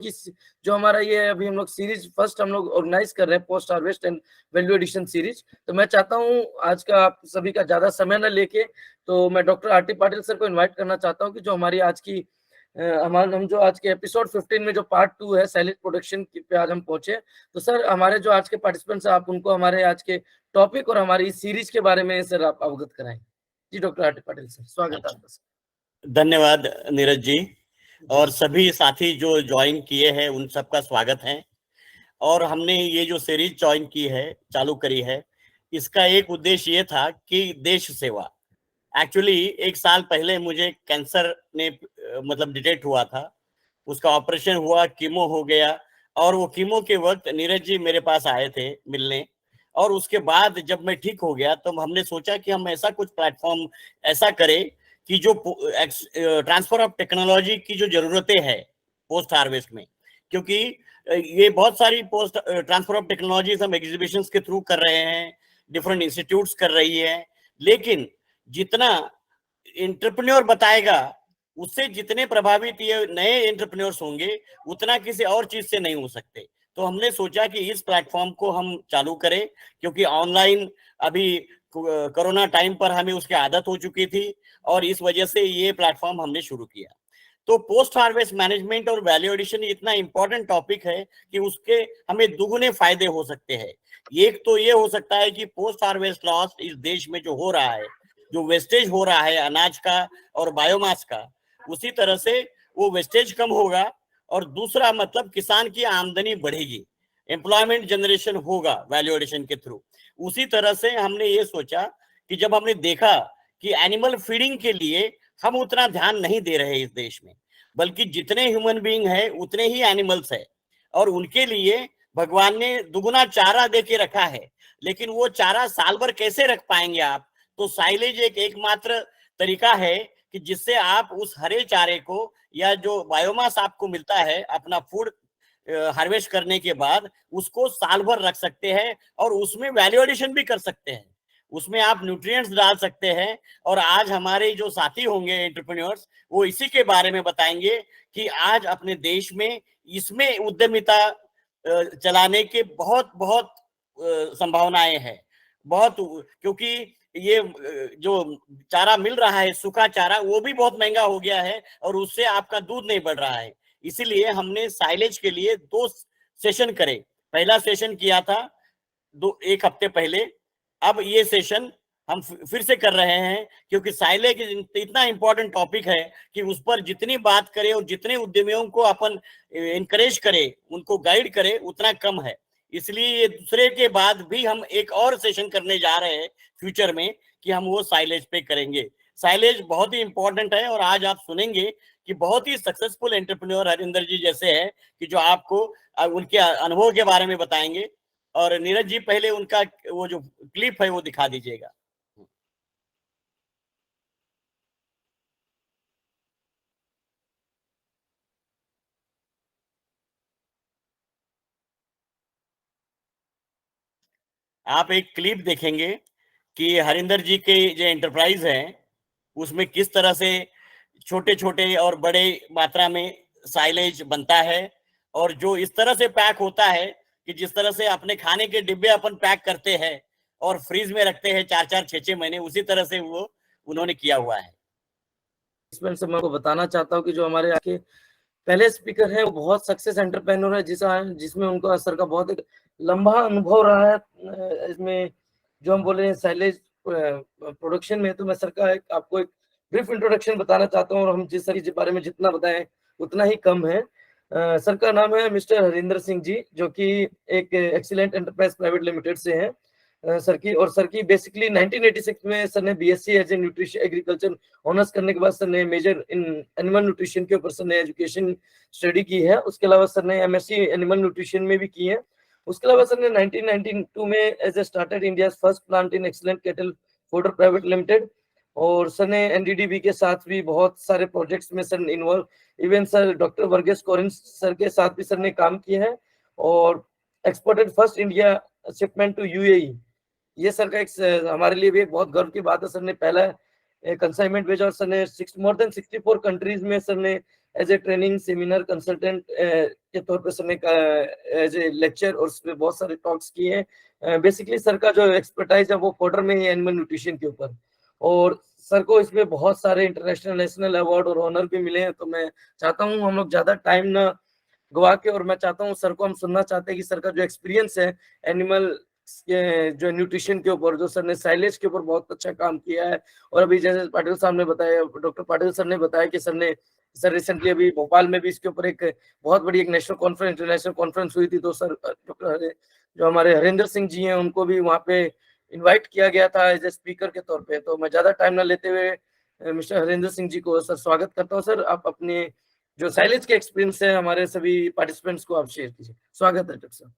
जो हमारा ये अभी हम लोग सीरीज फर्स्ट हम लोग ऑर्गेनाइज कर रहे हैं, post harvest and value addition series. तो मैं चाहता हूँ आज का आप सभी का ज्यादा समय न लेके, तो मैं doctor R T Patil sir को इनवाइट करना चाहता हूँ कि जो हमारी आज की हम जो आज के एपिसोड 15 में जो पार्ट 2 है साइलेज प्रोडक्शन पे आज हम पहुंचे। तो सर हमारे जो आज के पार्टिसिपेंट्स हैं, आप उनको हमारे आज के टॉपिक और हमारी इस सीरीज के बारे में सर आप अवगत कराएं। जी doctor R T Patil sir, स्वागत है आपका। धन्यवाद नीरज जी, और सभी साथी जो ज्वाइन किए हैं उन सबका स्वागत है। और हमने ये जो सीरीज ज्वाइन की है, चालू करी है, इसका एक उद्देश्य ये था कि देश सेवा। एक्चुअली 1 साल पहले मुझे कैंसर ने मतलब डिटेक्ट हुआ था, उसका ऑपरेशन हुआ, कीमो हो गया, और वो कीमो के वक्त नीरज जी मेरे पास आए थे मिलने। और उसके बाद जब मैं ठीक हो गया तो हमने सोचा कि हम ऐसा कुछ प्लेटफॉर्म ऐसा करें कि जो ट्रांसफर ऑफ टेक्नोलॉजी की जो जरूरतें हैं पोस्ट हार्वेस्ट में, क्योंकि ये बहुत सारी पोस्ट ट्रांसफर ऑफ टेक्नोलॉजीज हम एग्जीबिशंस के थ्रू कर रहे हैं, डिफरेंट इंस्टीट्यूट्स कर रही है, लेकिन जितना एंटरप्रेन्योर बताएगा उससे जितने प्रभावित ये नए एंटरप्रेन्योर्स होंगे उतना किसी और चीज से नहीं हो सकते। तो हमने सोचा कि इस प्लेटफॉर्म को हम चालू करें, क्योंकि ऑनलाइन अभी कोरोना टाइम पर हमें उसकी आदत हो चुकी थी, और इस वजह से ये प्लेटफॉर्म हमने शुरू किया। तो पोस्ट हार्वेस्ट मैनेजमेंट और वैल्यू एडिशन इतना इंपॉर्टेंट टॉपिक है कि उसके हमें दुगने फायदे हो सकते हैं। एक तो ये हो सकता है कि पोस्ट हार्वेस्ट लॉस इस देश में जो हो रहा है, जो वेस्टेज हो रहा है अनाज का और बायोमास का, उसी तरह से वो वेस्टेज कम होगा। और दूसरा मतलब किसान की आमदनी बढ़ेगी, एम्प्लॉयमेंट जनरेशन होगा वैल्यू एडिशन के थ्रू। उसी तरह से हमने ये सोचा कि जब हमने देखा कि एनिमल फीडिंग के लिए हम उतना ध्यान नहीं दे रहे इस देश में, बल्कि जितने ह्यूमन बीइंग है उतने ही एनिमल्स है, और उनके लिए भगवान ने दुगुना चारा दे के रखा है। लेकिन वो चारा साल भर कैसे रख पाएंगे आप? तो साइलेज एक एकमात्र तरीका है कि जिससे आप उस हरे चारे को या जो बायोमास आपको मिलता है अपना फूड हार्वेस्ट करने के बाद, उसको साल भर रख सकते हैं और उसमें वैल्यू एडिशन भी कर सकते हैं, उसमें आप न्यूट्रिएंट्स डाल सकते हैं। और आज हमारे जो साथी होंगे एंटरप्रेन्योर्स, वो इसी के बारे में बताएंगे कि आज अपने देश में इसमें उद्यमिता चलाने के बहुत बहुत संभावनाएं हैं, बहुत, क्योंकि ये जो चारा मिल रहा है सूखा चारा, वो भी बहुत महंगा हो गया है और उससे आपका दूध नहीं बढ़ रहा है। इसीलिए हमने साइलेज के लिए 2 सेशन करे। पहला सेशन किया था 1 हफ्ते पहले, अब ये सेशन हम फिर से कर रहे हैं, क्योंकि साइलेज इतना इंपॉर्टेंट टॉपिक है कि उस पर जितनी बात करें और जितने उद्यमियों को अपन इनकरेज करें, उनको गाइड करें, उतना कम है। इसलिए ये दूसरे के बाद भी हम एक और सेशन करने जा रहे हैं फ्यूचर में कि हम वो साइलेज पे करेंगे। साइलेज बहुत ही इंपॉर्टेंट है, और आज आप सुनेंगे कि बहुत ही सक्सेसफुल एंटरप्रेन्योर हरिंदर जी जैसे हैं कि जो आपको उनके अनुभव के बारे में बताएंगे। और नीरज जी पहले उनका वो जो क्लिप है वो दिखा दीजिएगा। आप एक क्लिप देखेंगे कि हरिंदर जी के जो एंटरप्राइज है उसमें किस तरह से छोटे छोटे और बड़े मात्रा में साइलेज बनता है, और जो इस तरह से पैक होता है कि जिस तरह से अपने खाने के डिब्बे अपन पैक करते हैं और फ्रीज में रखते हैं 4-4, 6-6 महीने, उसी तरह से वो उन्होंने किया हुआ है। इसमें से मैं आपको बताना चाहता हूँ कि जो हमारे आके पहले स्पीकर है वो बहुत सक्सेस एंटरप्रेन्योर है, जिसमें उनका सर का बहुत एक लंबा अनुभव रहा है इसमें जो हम बोले साइलेज प्रोडक्शन में। तो मैं सर का आपको एक ब्रीफ इंट्रोडक्शन बताना चाहता हूँ, और हम जिस सर के बारे में जितना बताएं उतना ही कम है। सर का नाम है मिस्टर हरिंदर सिंह जी, जो कि एक एक्सीलेंट एंटरप्राइज प्राइवेट लिमिटेड से हैं। सर की बेसिकली 1986 में सर ने BSc as a nutrition agriculture honours करने के बाद सर ने मेजर इन एनिमल न्यूट्रिशन के ऊपर सर ने एजुकेशन स्टडी की है। उसके अलावा सर ने एमएससी एनिमल न्यूट्रिशन में भी की है। उसके अलावा सर ने 1992 में as a started India first plant in excellent cattle fodder private limited, और सर ने एनडीडीबी के साथ भी बहुत सारे प्रोजेक्ट्स में sir involve, even sir doctor Verghese Kurien sir के साथ भी सर ने काम किया है, और exported first India shipment to UAE. ये सर का एक हमारे लिए भी एक बहुत गर्व की बात है। सर ने पहला कंसाइनमेंट भेजा, और सर ने मोर देन 64 कंट्रीज में सर ने as a training seminar consultant के तौर पे सर ने एज ए लेक्चर और उसमें बहुत सारे टॉक्स किए हैं। बेसिकली सर का जो एक्सपर्टाइज है वो फॉडर में ही एनिमल न्यूट्रिशन के ऊपर, और सर को इसमें बहुत सारे इंटरनेशनल नेशनल अवार्ड और ऑनर भी मिले हैं। तो मैं चाहता हूँ हम लोग ज्यादा टाइम ना गवा के, और मैं चाहता हूँ सर को हम सुनना चाहते हैं कि सर का जो एक्सपीरियंस है एनिमल जो न्यूट्रिशन के ऊपर, जो सर ने साइलेज के ऊपर बहुत अच्छा काम किया है। और अभी जैसे पाटिल साहब ने बताया, डॉक्टर पाटिल सर ने बताया कि सर रिसेंटली अभी भोपाल में भी इसके ऊपर एक बहुत बड़ी एक नेशनल कॉन्फ्रेंस, इंटरनेशनल कॉन्फ्रेंस हुई थी। तो सर डॉक्टर जो हमारे हरिंदर सिंह जी हैं उनको भी वहाँ पे इनवाइट किया गया था एज ए स्पीकर के तौर पे। तो मैं ज्यादा टाइम ना लेते हुए मिस्टर हरिंदर सिंह जी को सर स्वागत करता हूँ। सर आप अपने जो साइलेज के एक्सपीरियंस है हमारे सभी पार्टिसिपेंट्स को आप शेयर कीजिए। स्वागत है डॉक्टर साहब।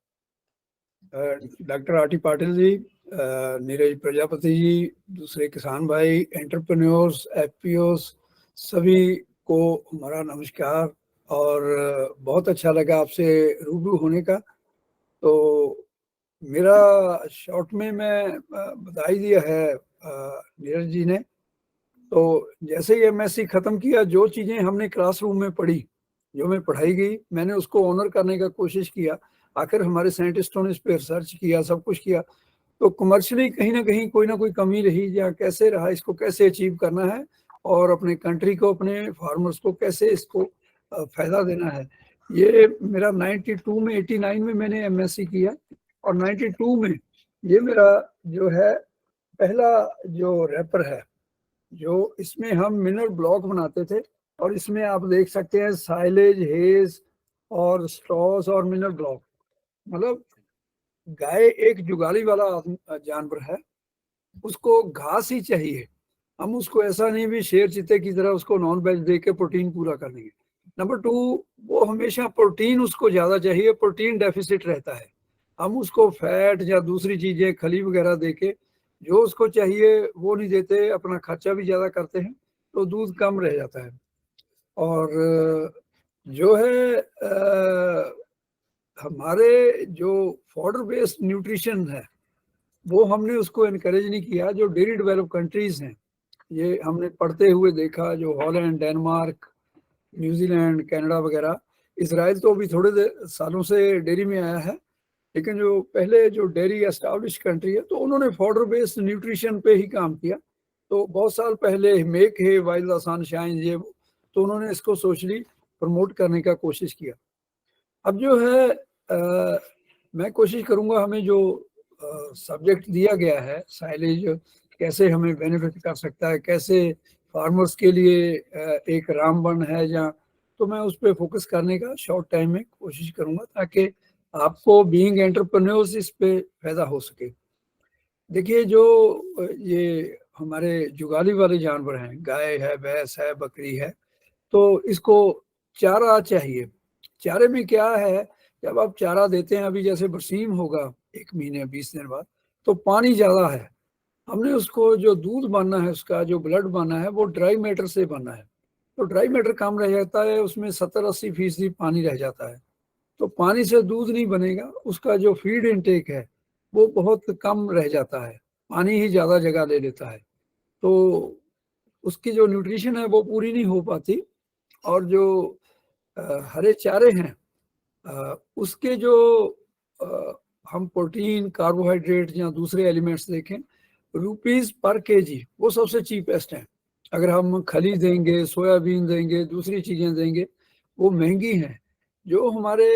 Doctor R T Patil ji, Neeraj Prajapati ji, दूसरे किसान भाई, एंटरप्रेन्योर्स, एफपीओस, सभी को हमारा नमस्कार। और बहुत अच्छा लगा आपसे रूबरू होने का। तो मेरा शॉर्ट में मैं बधाई दिया है नीरज जी ने। तो जैसे ही एमएससी खत्म किया, जो चीजें हमने क्लासरूम में पढ़ी, जो मैं पढ़ाई गई, मैंने उसको ऑनर करने का कोशिश किया। आखिर हमारे साइंटिस्टों ने इस पर रिसर्च किया, सब कुछ किया। तो कमर्शियली कहीं ना कोई कमी रही, या कैसे रहा, इसको कैसे अचीव करना है और अपने कंट्री को, अपने फार्मर्स को कैसे इसको फायदा देना है। ये मेरा 92 में 89 में मैंने एमएससी किया, और 92 में ये मेरा जो है पहला जो रैपर है, जो इसमें हम मिनरल ब्लॉक बनाते थे। और इसमें आप देख सकते हैं साइलेज, हेज और स्ट्रॉस और मिनरल ब्लॉक। मतलब गाय एक जुगाली वाला जानवर है, उसको घास ही चाहिए। हम उसको ऐसा नहीं भी शेर चीते की तरह उसको नॉन वेज दे के प्रोटीन पूरा कर देंगे। नंबर 2, वो हमेशा प्रोटीन उसको ज्यादा चाहिए, प्रोटीन डेफिसिट रहता है। हम उसको फैट या दूसरी चीजें खली वगैरह दे के जो उसको चाहिए वो नहीं देते, अपना खर्चा भी ज्यादा करते हैं, तो दूध कम रह जाता है। और जो है हमारे जो फॉडर बेस्ड न्यूट्रिशन है वो हमने उसको इनकरेज नहीं किया। जो डेयरी डेवलप कंट्रीज हैं, ये हमने पढ़ते हुए देखा, जो हॉलैंड, डेनमार्क, न्यूजीलैंड, कनाडा वगैरह। इसराइल तो अभी थोड़े सालों से डेयरी में आया है, लेकिन जो पहले जो डेयरी एस्टाब्लिश कंट्री है, तो उन्होंने फॉडर बेस्ड न्यूट्रिशन पे ही काम किया। तो बहुत साल पहले मेक है वाइल्ड द सनशाइन, ये तो उन्होंने इसको सोशली प्रमोट करने का कोशिश किया। अब जो है मैं कोशिश करूंगा, हमें जो सब्जेक्ट दिया गया है साइलेज कैसे हमें बेनिफिट कर सकता है, कैसे फार्मर्स के लिए एक रामबन है जहाँ, तो मैं उस पर फोकस करने का शॉर्ट टाइम में कोशिश करूंगा, ताकि आपको बीइंग एंटरप्रेन्योर्स इस पे फायदा हो सके। देखिए, जो ये हमारे जुगाली वाले जानवर हैं, गाय है, भैंस है, बकरी है, तो इसको चारा चाहिए। चारे में क्या है, जब आप चारा देते हैं, अभी जैसे बरसीम होगा 1 महीने 20 दिन बाद, तो पानी ज्यादा है। हमने उसको जो दूध बनना है, उसका जो ब्लड बनना है, वो ड्राई मैटर से बनना है। तो ड्राई मैटर कम रह जाता है, उसमें 70-80% पानी रह जाता है। तो पानी से दूध नहीं बनेगा, उसका जो फीड इनटेक है वो बहुत कम रह जाता है, पानी ही ज्यादा जगह ले लेता है। तो उसकी जो न्यूट्रिशन है वो पूरी नहीं हो पाती। और जो हरे चारे हैं, उसके जो हम प्रोटीन, कार्बोहाइड्रेट या दूसरे एलिमेंट्स देखें, ₹पर kg वो सबसे चीपेस्ट है। अगर हम खली देंगे, सोयाबीन देंगे, दूसरी चीजें देंगे, वो महंगी हैं। जो हमारे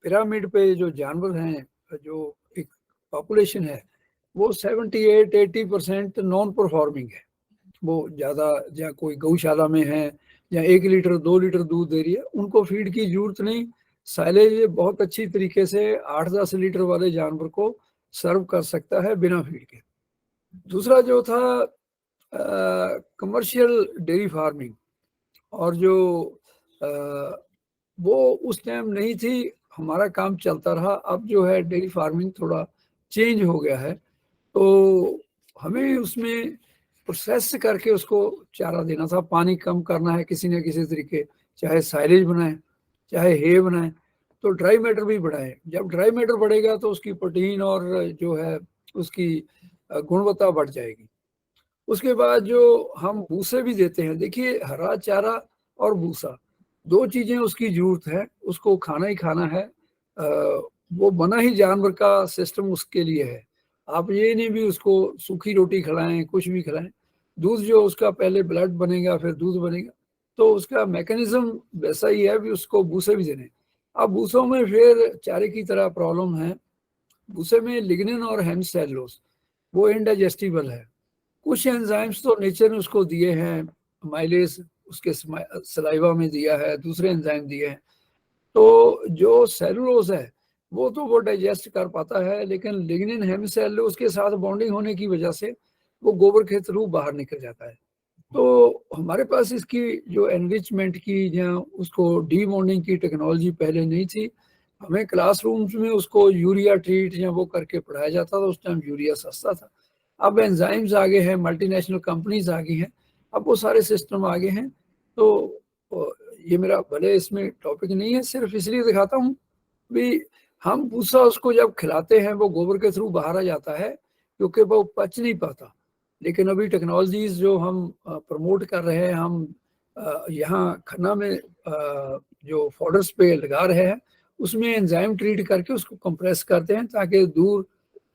पिरामिड पे जो जानवर हैं, जो एक पॉपुलेशन है, वो 78-80% नॉन परफॉर्मिंग है। वो ज्यादा, या कोई गौशाला में है या 1 लीटर 2 लीटर दूध दे रही है, उनको फीड की जरूरत नहीं। साइलेज बहुत अच्छी तरीके से 8-10 लीटर वाले जानवर को सर्व कर सकता है बिना फीड के। दूसरा जो था कमर्शियल डेयरी फार्मिंग, और जो वो उस टाइम नहीं थी, हमारा काम चलता रहा। अब जो है डेयरी फार्मिंग थोड़ा चेंज हो गया है, तो हमें उसमें प्रोसेस करके उसको चारा देना था। पानी कम करना है किसी न किसी तरीके, चाहे साइलेज बनाए, चाहे हे बनाए, तो ड्राई मैटर भी बढ़ाए। जब ड्राई मैटर बढ़ेगा तो उसकी प्रोटीन और जो है उसकी गुणवत्ता बढ़ जाएगी। उसके बाद जो हम भूसे भी देते हैं, देखिए हरा चारा और भूसा, दो चीजें उसकी जरूरत है, उसको खाना ही खाना है। वो बना ही जानवर का सिस्टम उसके लिए है। आप ये नहीं भी उसको सूखी रोटी खिलाएं, कुछ भी खिलाएं, दूध जो उसका पहले ब्लड बनेगा फिर दूध बनेगा, तो उसका मैकेनिज्म वैसा ही है भी उसको भूसे भी देने। अब भूसों में फिर चारे की तरह प्रॉब्लम है। भूसे में लिग्निन और हेमसेलुलोज वो इनडाइजेस्टिबल है। कुछ एंजाइम्स तो नेचर ने उसको दिए हैं, माइलेज उसके सलाइवा में दिया है, दूसरे एंजाइम दिए हैं। तो जो सेलुलोज है वो डाइजेस्ट कर पाता है, लेकिन लिग्निन हेमसेलुलोज के साथ बॉन्डिंग होने की वजह से वो गोबर के थ्रू बाहर निकल जाता है। तो हमारे पास इसकी जो एनरिचमेंट की या उसको डी बॉन्डिंग की टेक्नोलॉजी पहले नहीं थी। हमें क्लासरूम्स में उसको यूरिया ट्रीट या वो करके पढ़ाया जाता था, उस टाइम यूरिया सस्ता था। अब एंजाइम्स आ गए हैं, मल्टीनेशनल कंपनीज आ गई हैं, अब वो सारे सिस्टम आ गए हैं। तो ये मेरा भले इसमें टॉपिक नहीं है, सिर्फ इसलिए दिखाता हूँ भी हम भूसा उसको जब खिलाते हैं वो गोबर के थ्रू बाहर आ जाता है क्योंकि वो पच नहीं पाता। लेकिन अभी टेक्नोलॉजीज जो हम प्रमोट कर रहे हैं, हम यहाँ खन्ना में जो फॉडर्स पे लगा रहे हैं उसमें एंजाइम ट्रीट करके उसको कंप्रेस करते हैं ताकि दूर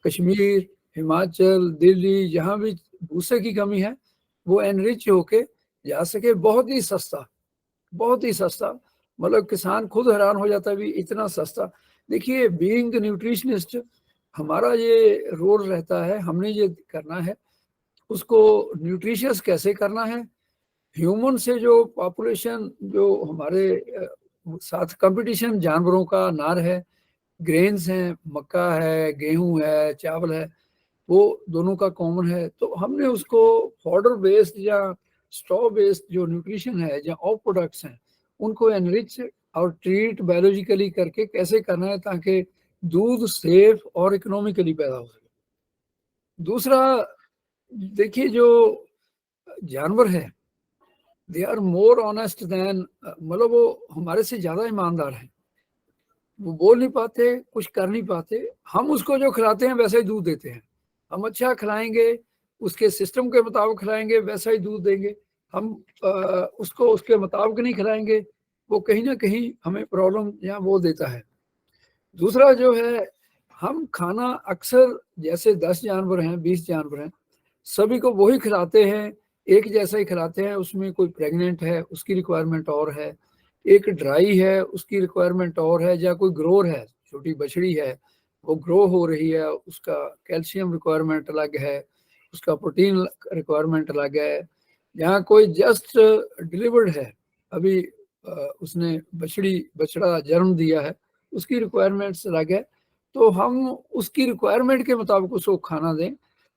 कश्मीर, हिमाचल, दिल्ली जहाँ भी भूसे की कमी है वो एनरिच होके जा सके। बहुत ही सस्ता, बहुत ही सस्ता, मतलब किसान खुद हैरान हो जाता है भी इतना सस्ता। देखिए बीइंग न्यूट्रिशनिस्ट हमारा ये रोल रहता है, हमने ये करना है उसको न्यूट्रिशियस कैसे करना है। ह्यूमन से जो पॉपुलेशन जो हमारे साथ कंपटीशन जानवरों का नार है, ग्रेन्स हैं, मक्का है, गेहूं है, चावल है, वो दोनों का कॉमन है। तो हमने उसको फॉडर बेस्ड या स्ट्रॉ बेस्ड जो न्यूट्रिशन है या ऑफ प्रोडक्ट्स हैं उनको एनरिच और ट्रीट बायोलॉजिकली करके कैसे करना है ताकि दूध सेफ और इकोनॉमिकली पैदा हो सके। दूसरा देखिए जो जानवर है they are more honest than, मतलब वो हमारे से ज्यादा ईमानदार हैं। वो बोल नहीं पाते, कुछ कर नहीं पाते, हम उसको जो खिलाते हैं वैसा ही दूध देते हैं। हम अच्छा खिलाएंगे, उसके सिस्टम के मुताबिक खिलाएंगे, वैसा ही दूध देंगे। हम उसको उसके मुताबिक नहीं खिलाएंगे, वो कहीं ना कहीं हमें प्रॉब्लम या वो देता है। दूसरा जो है हम खाना अक्सर जैसे 10 जानवर हैं, 20 जानवर हैं, सभी को वही खिलाते हैं, एक जैसा ही खिलाते हैं। उसमें कोई प्रेग्नेंट है उसकी रिक्वायरमेंट और है, एक ड्राई है उसकी रिक्वायरमेंट और है, या कोई ग्रोर है, छोटी बछड़ी है वो ग्रो हो रही है, उसका कैल्शियम रिक्वायरमेंट अलग है, उसका प्रोटीन रिक्वायरमेंट अलग है। यहाँ कोई जस्ट डिलीवर्ड है, अभी उसने बछड़ा जन्म दिया है, उसकी रिक्वायरमेंट्स अलग है। तो हम उसकी रिक्वायरमेंट के मुताबिक उसको खाना दें।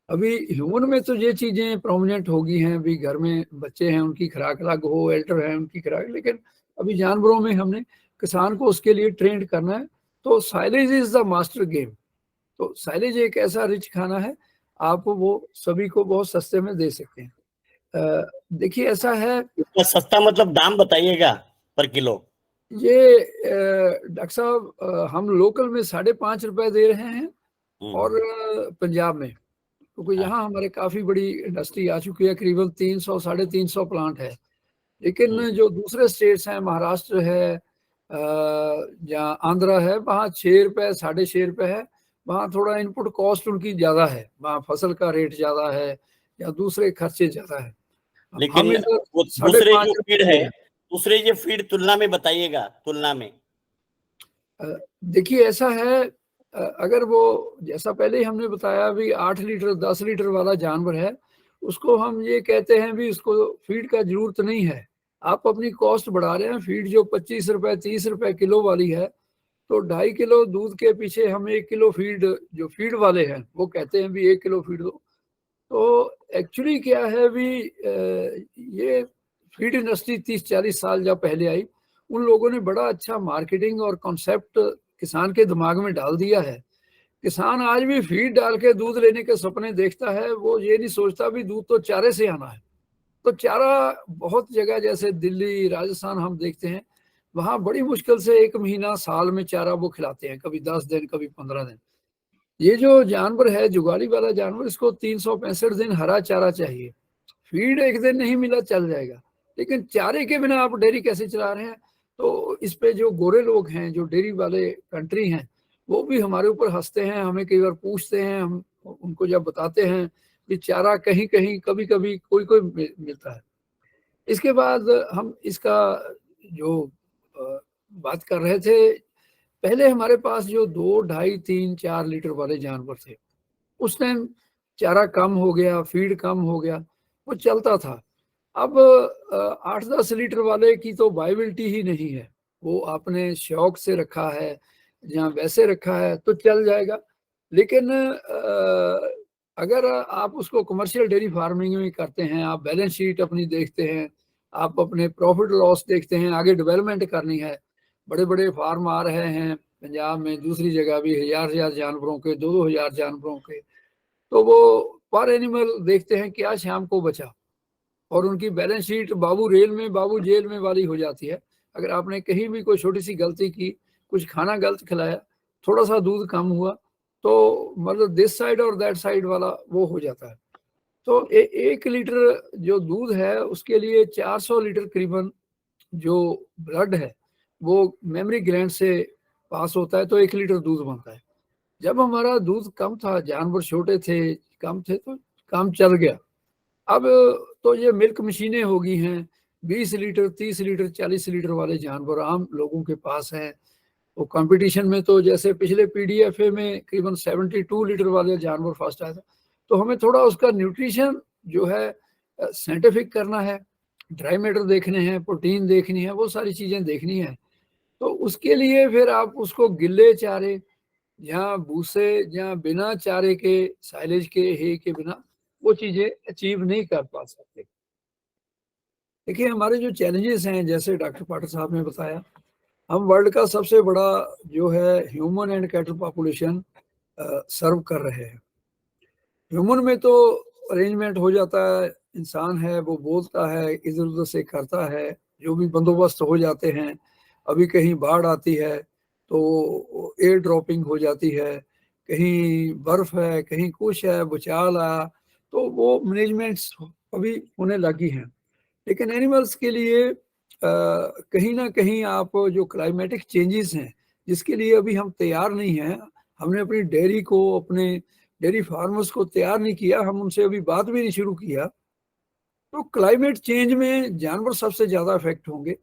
अभी ह्यूमन में तो ये चीजें प्रोमिनेंट होगी हैं, अभी घर में बच्चे हैं उनकी खुराक अलग हो, एल्डर है उनकी खुराक, लेकिन अभी जानवरों में हमने किसान को उसके लिए ट्रेंड करना है। तो silage is the master game. तो साइलेज एक ऐसा रिच खाना है, आप वो सभी को बहुत सस्ते में दे सकते हैं। देखिए ऐसा है, इसका सस्ता मतलब दाम बताइएगा पर किलो। ये डॉक्टर साहब हम लोकल में 5.5 रुपए दे रहे हैं और पंजाब में, क्योंकि यहाँ हमारे काफी बड़ी इंडस्ट्री आ चुकी है, करीबन 300 350 प्लांट है। लेकिन जो दूसरे स्टेट्स हैं, महाराष्ट्र है, जहाँ आंध्रा है, वहाँ 6 रुपए 6.5 रुपए है। वहाँ थोड़ा इनपुट कॉस्ट उनकी ज्यादा है, वहाँ फसल का रेट ज्यादा है या दूसरे खर्चे ज्यादा है। लेकिन वो दूसरे जो फीड है, दूसरे ये फीड तुलना में बताइएगा, तुलना में। देखिए ऐसा है, अगर वो जैसा पहले ही हमने बताया भी 8 लीटर 10 लीटर वाला जानवर है, उसको हम ये कहते हैं भी उसको फीड का जरूरत नहीं है। आप अपनी कॉस्ट बढ़ा रहे हैं, फीड जो 25 रुपए 30 रुपए किलो वाली है, तो 2.5 किलो दूध के पीछे हम 1 किलो फीड, जो फीड वाले हैं वो कहते हैं भी 1 किलो फीड दो। तो एक्चुअली क्या है भी ये फीड इंडस्ट्री 30-40 साल जब पहले आई, उन लोगों ने बड़ा अच्छा मार्केटिंग और कॉन्सेप्ट किसान के दिमाग में डाल दिया है। किसान आज भी फीड डाल के दूध लेने के सपने देखता है, वो ये नहीं सोचता भी दूध तो चारे से आना है। तो चारा बहुत जगह जैसे दिल्ली, राजस्थान हम देखते हैं, वहां बड़ी मुश्किल से 1 महीना साल में चारा वो खिलाते हैं, कभी 10 दिन कभी 15 दिन। ये जो जानवर है जुगाली वाला जानवर, इसको 365 दिन हरा चारा चाहिए। फीड एक दिन नहीं मिला चल जाएगा, लेकिन चारे के बिना आप डेयरी कैसे चला रहे हैं? तो इस पे जो गोरे लोग हैं, जो डेयरी वाले कंट्री हैं, वो भी हमारे ऊपर हंसते हैं, हमें कई बार पूछते हैं, हम उनको जब बताते हैं कि चारा कहीं कहीं कभी कभी कोई कोई मिलता है। इसके बाद हम इसका जो बात कर रहे थे, पहले हमारे पास जो 2, 2.5, 3, 4 लीटर वाले जानवर थे, उस टाइम चारा कम हो गया, फीड कम हो गया, वो चलता था। अब 8-10 लीटर वाले की तो वायबिलिटी ही नहीं है। वो आपने शौक से रखा है या वैसे रखा है तो चल जाएगा, लेकिन अगर आप उसको कमर्शियल डेयरी फार्मिंग में करते हैं, आप बैलेंस शीट अपनी देखते हैं, आप अपने प्रॉफिट लॉस देखते हैं, आगे डेवलपमेंट करनी है, बड़े बड़े फार्म आ रहे हैं पंजाब में, दूसरी जगह भी 1000 जानवरों के, 2-2000 जानवरों के, तो वो पर एनिमल देखते हैं क्या शाम को बचा, और उनकी बैलेंस शीट बाबू रेल में बाबू जेल में वाली हो जाती है। अगर आपने कहीं भी कोई छोटी सी गलती की, कुछ खाना गलत खिलाया, थोड़ा सा दूध कम हुआ, तो मतलब दिस साइड और दैट साइड वाला वो हो जाता है। तो 1 लीटर जो दूध है उसके लिए 400 लीटर करीबन जो ब्लड है वो मेमोरी ग्लैंड से पास होता है, तो 1 लीटर दूध बनता है। जब हमारा दूध कम था, जानवर छोटे थे, कम थे, तो काम चल गया। अब तो ये मिल्क मशीनें हो गई हैं, 20 लीटर, 30 लीटर, 40 लीटर वाले जानवर आम लोगों के पास हैं। वो कंपटीशन में तो जैसे पिछले पीडीएफए में करीबन 72 लीटर वाले जानवर फर्स्ट आया था। तो हमें थोड़ा उसका न्यूट्रिशन जो है साइंटिफिक करना है, ड्राई मैटर देखने हैं, प्रोटीन देखनी है, वो सारी चीजें देखनी है। तो उसके लिए फिर आप उसको गिल्ले चारे या भूसे या बिना चारे के, साइलेज के, हे के बिना वो चीजें अचीव नहीं कर पा सकते। देखिए हमारे जो चैलेंजेस हैं, जैसे डॉक्टर पाठक साहब ने बताया, हम वर्ल्ड का सबसे बड़ा जो है ह्यूमन एंड कैटल पॉपुलेशन सर्व कर रहे हैं। ह्यूमन में तो अरेंजमेंट हो जाता है, इंसान है वो बोलता है, इधर उधर से करता है, जो भी बंदोबस्त हो जाते हैं। अभी कहीं बाढ़ आती है तो एयर ड्रॉपिंग हो जाती है, कहीं बर्फ है, कहीं कुछ है, भूचाल आया, तो वो मैनेजमेंट्स अभी होने लगी हैं। लेकिन एनिमल्स के लिए कहीं ना कहीं आप जो क्लाइमेटिक चेंजेस हैं, जिसके लिए अभी हम तैयार नहीं हैं, हमने अपनी डेयरी को, अपने डेयरी फार्मर्स को तैयार नहीं किया, हम उनसे अभी बात भी नहीं शुरू किया, तो क्लाइमेट चेंज में जानवर सबसे ज्यादा इफेक्ट होंगे।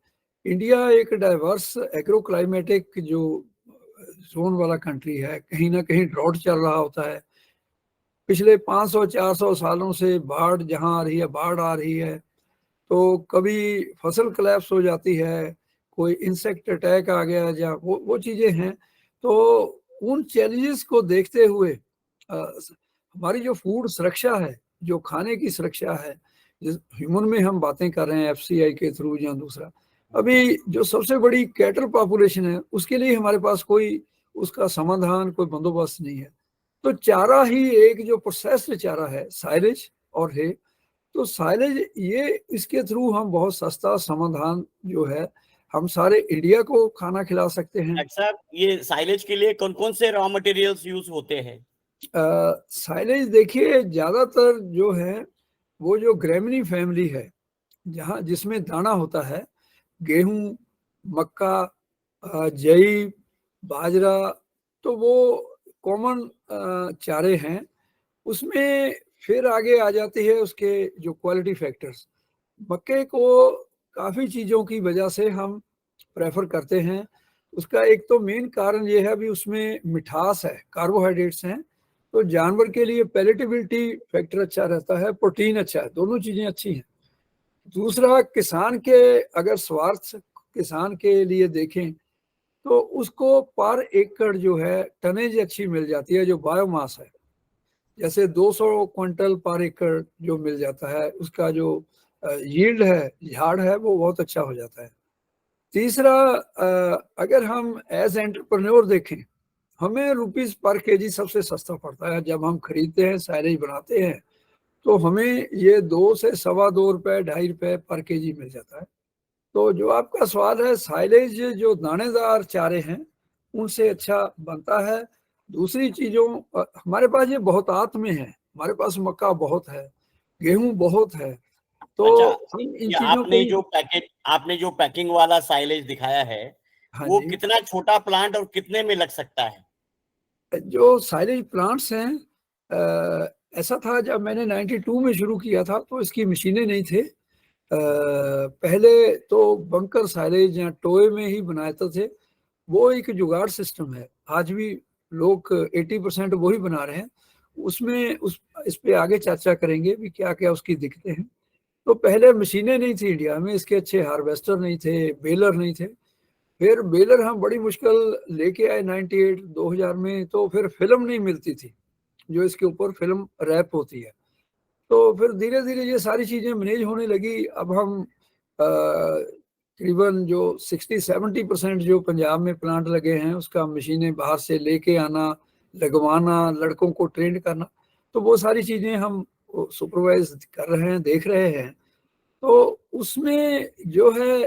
इंडिया एक डाइवर्स एग्रो क्लाइमेटिक जो जोन वाला कंट्री है, कहीं ना कहीं ड्रॉट चल रहा होता है। पिछले 500-400 सालों से बाढ़ जहाँ आ रही है, बाढ़ आ रही है, तो कभी फसल कोलैप्स हो जाती है, कोई इंसेक्ट अटैक आ गया, या वो चीजें हैं। तो उन चैलेंजेस को देखते हुए हमारी जो फूड सुरक्षा है, जो खाने की सुरक्षा है, जिस ह्यूमन में हम बातें कर रहे हैं एफसीआई के थ्रू या दूसरा, अभी जो सबसे बड़ी कैटल पॉपुलेशन है उसके लिए हमारे पास कोई उसका समाधान, कोई बंदोबस्त नहीं है। तो चारा ही एक जो प्रोसेस्ड चारा है, साइलेज और है, तो साइलेज ये इसके थ्रू हम बहुत सस्ता समाधान जो है हम सारे इंडिया को खाना खिला सकते हैं। डॉक्टर साहब, ये साइलेज के लिए कौन कौन से रॉ मटेरियल्स यूज होते हैं? साइलेज देखिए ज्यादातर जो है वो जो ग्रेमिनी फैमिली है, जहाँ जिसमें दाना होता है, गेहूं, मक्का, जई, बाजरा, तो वो कॉमन चारे हैं। उसमें फिर आगे आ जाती है उसके जो क्वालिटी फैक्टर्स। मक्के को काफ़ी चीज़ों की वजह से हम प्रेफर करते हैं। उसका एक तो मेन कारण ये है, अभी उसमें मिठास है, कार्बोहाइड्रेट्स हैं, तो जानवर के लिए पैलेटेबिलिटी फैक्टर अच्छा रहता है, प्रोटीन अच्छा है, दोनों चीज़ें अच्छी हैं। दूसरा, किसान के अगर स्वार्थ किसान के लिए देखें तो उसको पर एकड़ जो है टनेज अच्छी मिल जाती है, जो बायोमास है, जैसे 200 क्विंटल पर एकड़ जो मिल जाता है, उसका जो यील्ड है, झाड़ है, वो बहुत अच्छा हो जाता है। तीसरा, अगर हम एज एंटरप्रेन्योर देखें, हमें रुपीस पर केजी सबसे सस्ता पड़ता है। जब हम खरीदते हैं, साइलेज बनाते हैं, तो हमें ये 2 से ₹2.25, ₹2.5 पर केजी मिल जाता है। तो जो आपका सवाल है, साइलेज जो दानेदार चारे हैं उनसे अच्छा बनता है। दूसरी चीज़ों हमारे पास ये बहुतात में है, हमारे पास मक्का बहुत है, गेहूं बहुत है, तो अच्छा, हम इन ये चीजों को आपने जो पैकिंग वाला साइलेज दिखाया है, हाँ वो जी, कितना छोटा प्लांट और कितने में लग सकता है? जो साइलेज प्लांट्स हैं ऐसा था जब मैंने 92 में शुरू किया था तो इसकी मशीनें नहीं थे। पहले तो बंकर साइलेज या टोए में ही बनाते थे। वो एक जुगाड़ सिस्टम है, आज भी लोग 80% वही बना रहे हैं। उसमें इस पे आगे चर्चा करेंगे भी क्या क्या उसकी दिक्कतें हैं। तो पहले मशीनें नहीं थी इंडिया में, इसके अच्छे हार्वेस्टर नहीं थे, बेलर नहीं थे। फिर बेलर हम बड़ी मुश्किल लेके आए 98 2000 में, तो फिर फिल्म नहीं मिलती थी जो इसके ऊपर फिल्म रैप होती है। तो फिर धीरे धीरे ये सारी चीजें मैनेज होने लगी। अब हम तकरीबन जो 60-70% जो पंजाब में प्लांट लगे हैं उसका मशीनें बाहर से लेके आना, लगवाना, लड़कों को ट्रेन करना, तो वो सारी चीजें हम सुपरवाइज कर रहे हैं, देख रहे हैं। तो उसमें जो है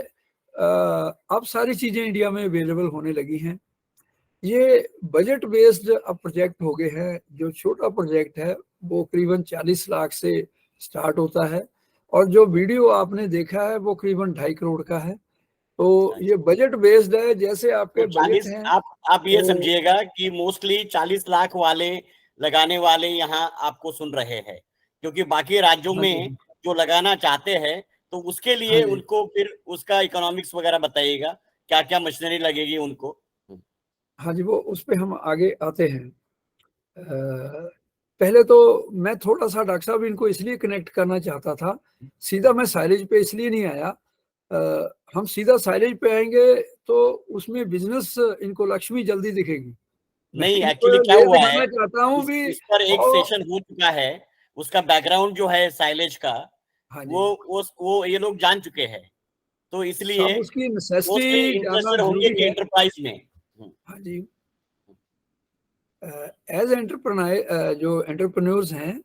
अब सारी चीजें इंडिया में अवेलेबल होने लगी हैं। ये बजट बेस्ड अब प्रोजेक्ट हो गए हैं। जो छोटा प्रोजेक्ट है वो करीबन 40 लाख से स्टार्ट होता है, और जो वीडियो आपने देखा है वो करीबन 2.5 करोड़ का है। तो ये बजट बेस्ड है, जैसे तो आपके बजट 40, हैं। आप ये तो समझिएगा कि मोस्टली 40 लाख वाले लगाने वाले यहाँ आपको सुन रहे हैं, क्योंकि बाकी राज्यों हाँ में जी, जो लगाना चाहते हैं तो उसके हाँ लिए जी, उनको फिर उसका इकोनॉमिक्स वगैरह बताइएगा, क्या क्या मशीनरी लगेगी उनको। हाँ जी, वो उस पे हम आगे आते हैं। पहले तो मैं थोड़ा सा डॉक्टर साहब इनको इसलिए कनेक्ट करना चाहता था, सीधा मैं साइलेज पे इसलिए नहीं आया। हम सीधा साइलेज पे आएंगे तो उसमें बिजनेस इनको लक्ष्मी जल्दी दिखेगी। मैं नहीं, इनको एक्चुअली क्या ये हुआ है, दिखाना चाहता हूँ भी। इस पर एक और सेशन हो चुका है, उसका बैकग्राउंड जो है साइलेज का, हाँ जी, वो ये लोग जान चुके हैं, तो इसलिए सब उसकी मोस्टली नेसेसिटी जानना इंटरेस्टेड होंगे जरूरी कि है। एंटरप्राइज में। हाँ जी, एज एंटरप्रेन्योर जो एंटरप्रेन्योर्स हैं,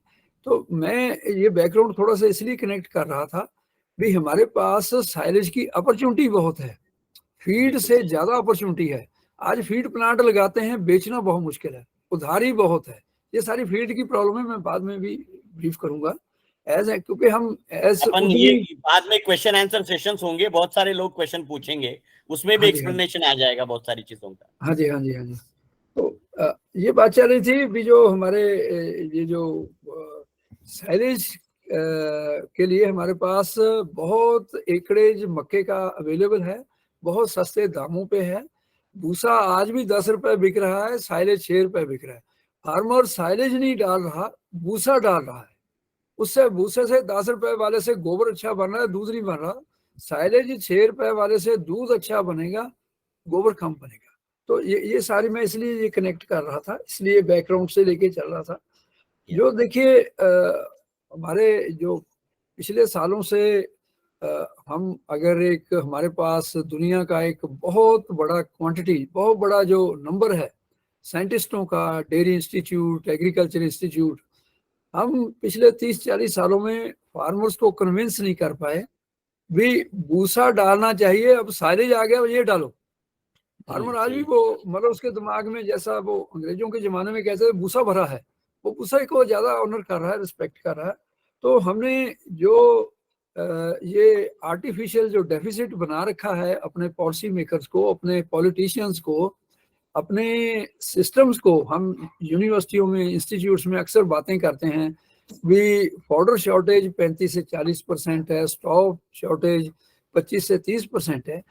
तो मैं ये बैकग्राउंड थोड़ा सा इसलिए कनेक्ट कर रहा था भी हमारे पास साइलेज की अपॉर्चुनिटी बहुत है, फीड बिल्कुल से सही। ज्यादा अपॉर्चुनिटी है। आज फीड प्लांट लगाते हैं, बेचना बहुत मुश्किल है, उधारी बहुत है। ये सारी फीड की प्रॉब्लम है, मैं बाद में भी ब्रीफ करूंगा। क्योंकि हम एज अपन ये उद्यमी। बाद में क्वेश्चन आंसर सेशंस होंगे, बहुत सारे लोग क्वेश्चन पूछेंगे, उसमें भी हाँ जी, हाँ जी, एक्सप्लेनेशन आ जाएगा बहुत सारी चीजों का। हाँ जी, हाँ जी, हाँ जी। तो ये बात चल रही थी भी जो हमारे ये जो साइलेज के लिए हमारे पास बहुत एकड़ेज मक्के का अवेलेबल है, बहुत सस्ते दामों पे है। भूसा आज भी 10 रुपए बिक रहा है, साइलेज 6 रुपए बिक रहा है। फार्मर साइलेज नहीं डाल रहा, भूसा डाल रहा है। उससे भूसे से 10 रुपए वाले से गोबर अच्छा बन रहा है, दूध नहीं बन रहा। साइलेज 6 रुपए वाले से दूध अच्छा बनेगा, गोबर कम बनेगा। तो ये सारी मैं इसलिए ये कनेक्ट कर रहा था, इसलिए बैकग्राउंड से लेके चल रहा था। जो देखिए हमारे जो पिछले सालों से हम अगर एक हमारे पास दुनिया का एक बहुत बड़ा क्वांटिटी, बहुत बड़ा जो नंबर है साइंटिस्टों का, डेयरी इंस्टीट्यूट, एग्रीकल्चर इंस्टीट्यूट, हम पिछले 30-40 सालों में फार्मर्स को कन्विंस नहीं कर पाए भी भूसा डालना चाहिए। अब साइलेज आ गया, ये डालो। फार्मर आज भी सही। वो मतलब उसके दिमाग में जैसा वो अंग्रेजों के जमाने में कहते थे भूसा भरा है, वो भूसा को ज्यादा ऑनर कर रहा है, रिस्पेक्ट कर रहा है। तो हमने जो ये आर्टिफिशियल जो डेफिसिट बना रखा है अपने पॉलिसी मेकर्स को, अपने पॉलिटिशियंस को, अपने सिस्टम्स को, हम यूनिवर्सिटियों में, इंस्टीट्यूट्स में अक्सर बातें करते हैं भी फॉडर शॉर्टेज 35 से 40% है, स्टॉक शॉर्टेज 25 से 30% है।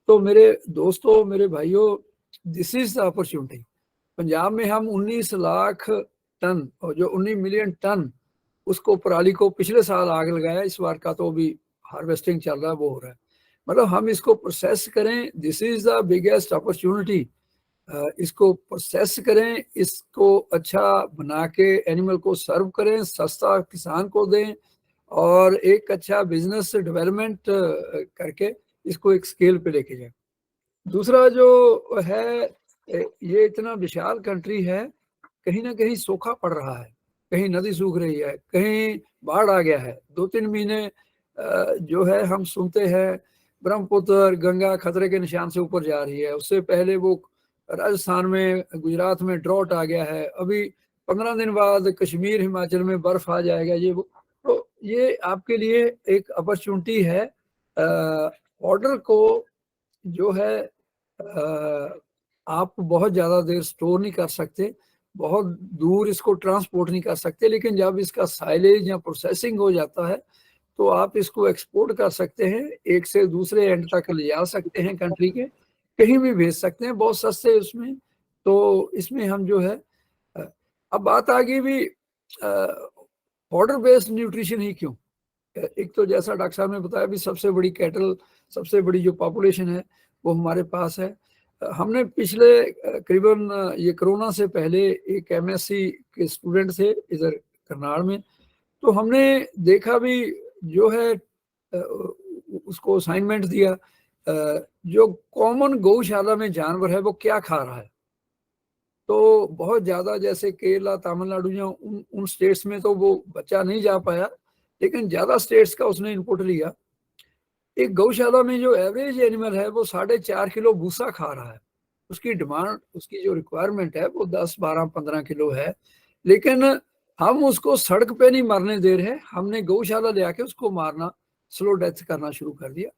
तो मेरे दोस्तों, मेरे भाइयों, this is the opportunity. Punjab में हम 19 लाख टन, और जो 19 मिलियन टन उसको पराली को पिछले साल आग लगाया, इस बार का तो अभी हार्वेस्टिंग चल रहा है, वो हो रहा है। मतलब हम इसको प्रोसेस करें, this is the biggest opportunity. इसको प्रोसेस करें, इसको अच्छा बना के एनिमल को सर्व करें, सस्ता किसान को दें, और एक अच्छा बिजनेस डेवलपमेंट करके इसको एक स्केल पे लेके जाए। दूसरा जो है, ये इतना विशाल कंट्री है, कहीं ना कहीं सूखा पड़ रहा है, कहीं नदी सूख रही है, कहीं बाढ़ आ गया है। 2-3 महीने जो है हम सुनते हैं ब्रह्मपुत्र गंगा खतरे के निशान से ऊपर जा रही है। उससे पहले वो राजस्थान में, गुजरात में ड्रॉट आ गया है। अभी 15 दिन बाद कश्मीर हिमाचल में बर्फ आ जाएगा। ये वो, तो ये आपके लिए एक अपॉर्चुनिटी है। ऑर्डर को जो है आप बहुत ज़्यादा देर स्टोर नहीं कर सकते, बहुत दूर इसको ट्रांसपोर्ट नहीं कर सकते, लेकिन जब इसका साइलेज या प्रोसेसिंग हो जाता है तो आप इसको एक्सपोर्ट कर सकते हैं, एक से दूसरे एंड तक ले जा सकते हैं, कंट्री के कहीं भी भेज सकते हैं, बहुत सस्ते उसमें। तो इसमें हम जो है अब बात आ गई भी ऑर्डर बेस्ड न्यूट्रिशन ही क्यों। एक तो जैसा डॉक्टर साहब ने बताया भी सबसे बड़ी कैटल, सबसे बड़ी जो पॉपुलेशन है वो हमारे पास है। हमने पिछले करीबन ये कोरोना से पहले एक एमएससी के स्टूडेंट थे इधर करनाल में, तो हमने देखा भी जो है उसको असाइनमेंट दिया जो कॉमन गौशाला में जानवर है वो क्या खा रहा है। तो बहुत ज़्यादा जैसे केरला, तमिलनाडु या उन स्टेट्स में तो वो बच्चा नहीं जा पाया, लेकिन ज़्यादा स्टेट्स का उसने इनपुट लिया। एक गौशाला में जो एवरेज एनिमल है वो 4.5 किलो भूसा खा रहा है, उसकी डिमांड, उसकी जो रिक्वायरमेंट है वो 10, 12, 15 किलो है, लेकिन हम उसको सड़क पे नहीं मरने दे रहे, हमने गौशाला ले आके उसको मारना, स्लो डेथ करना शुरू कर दिया।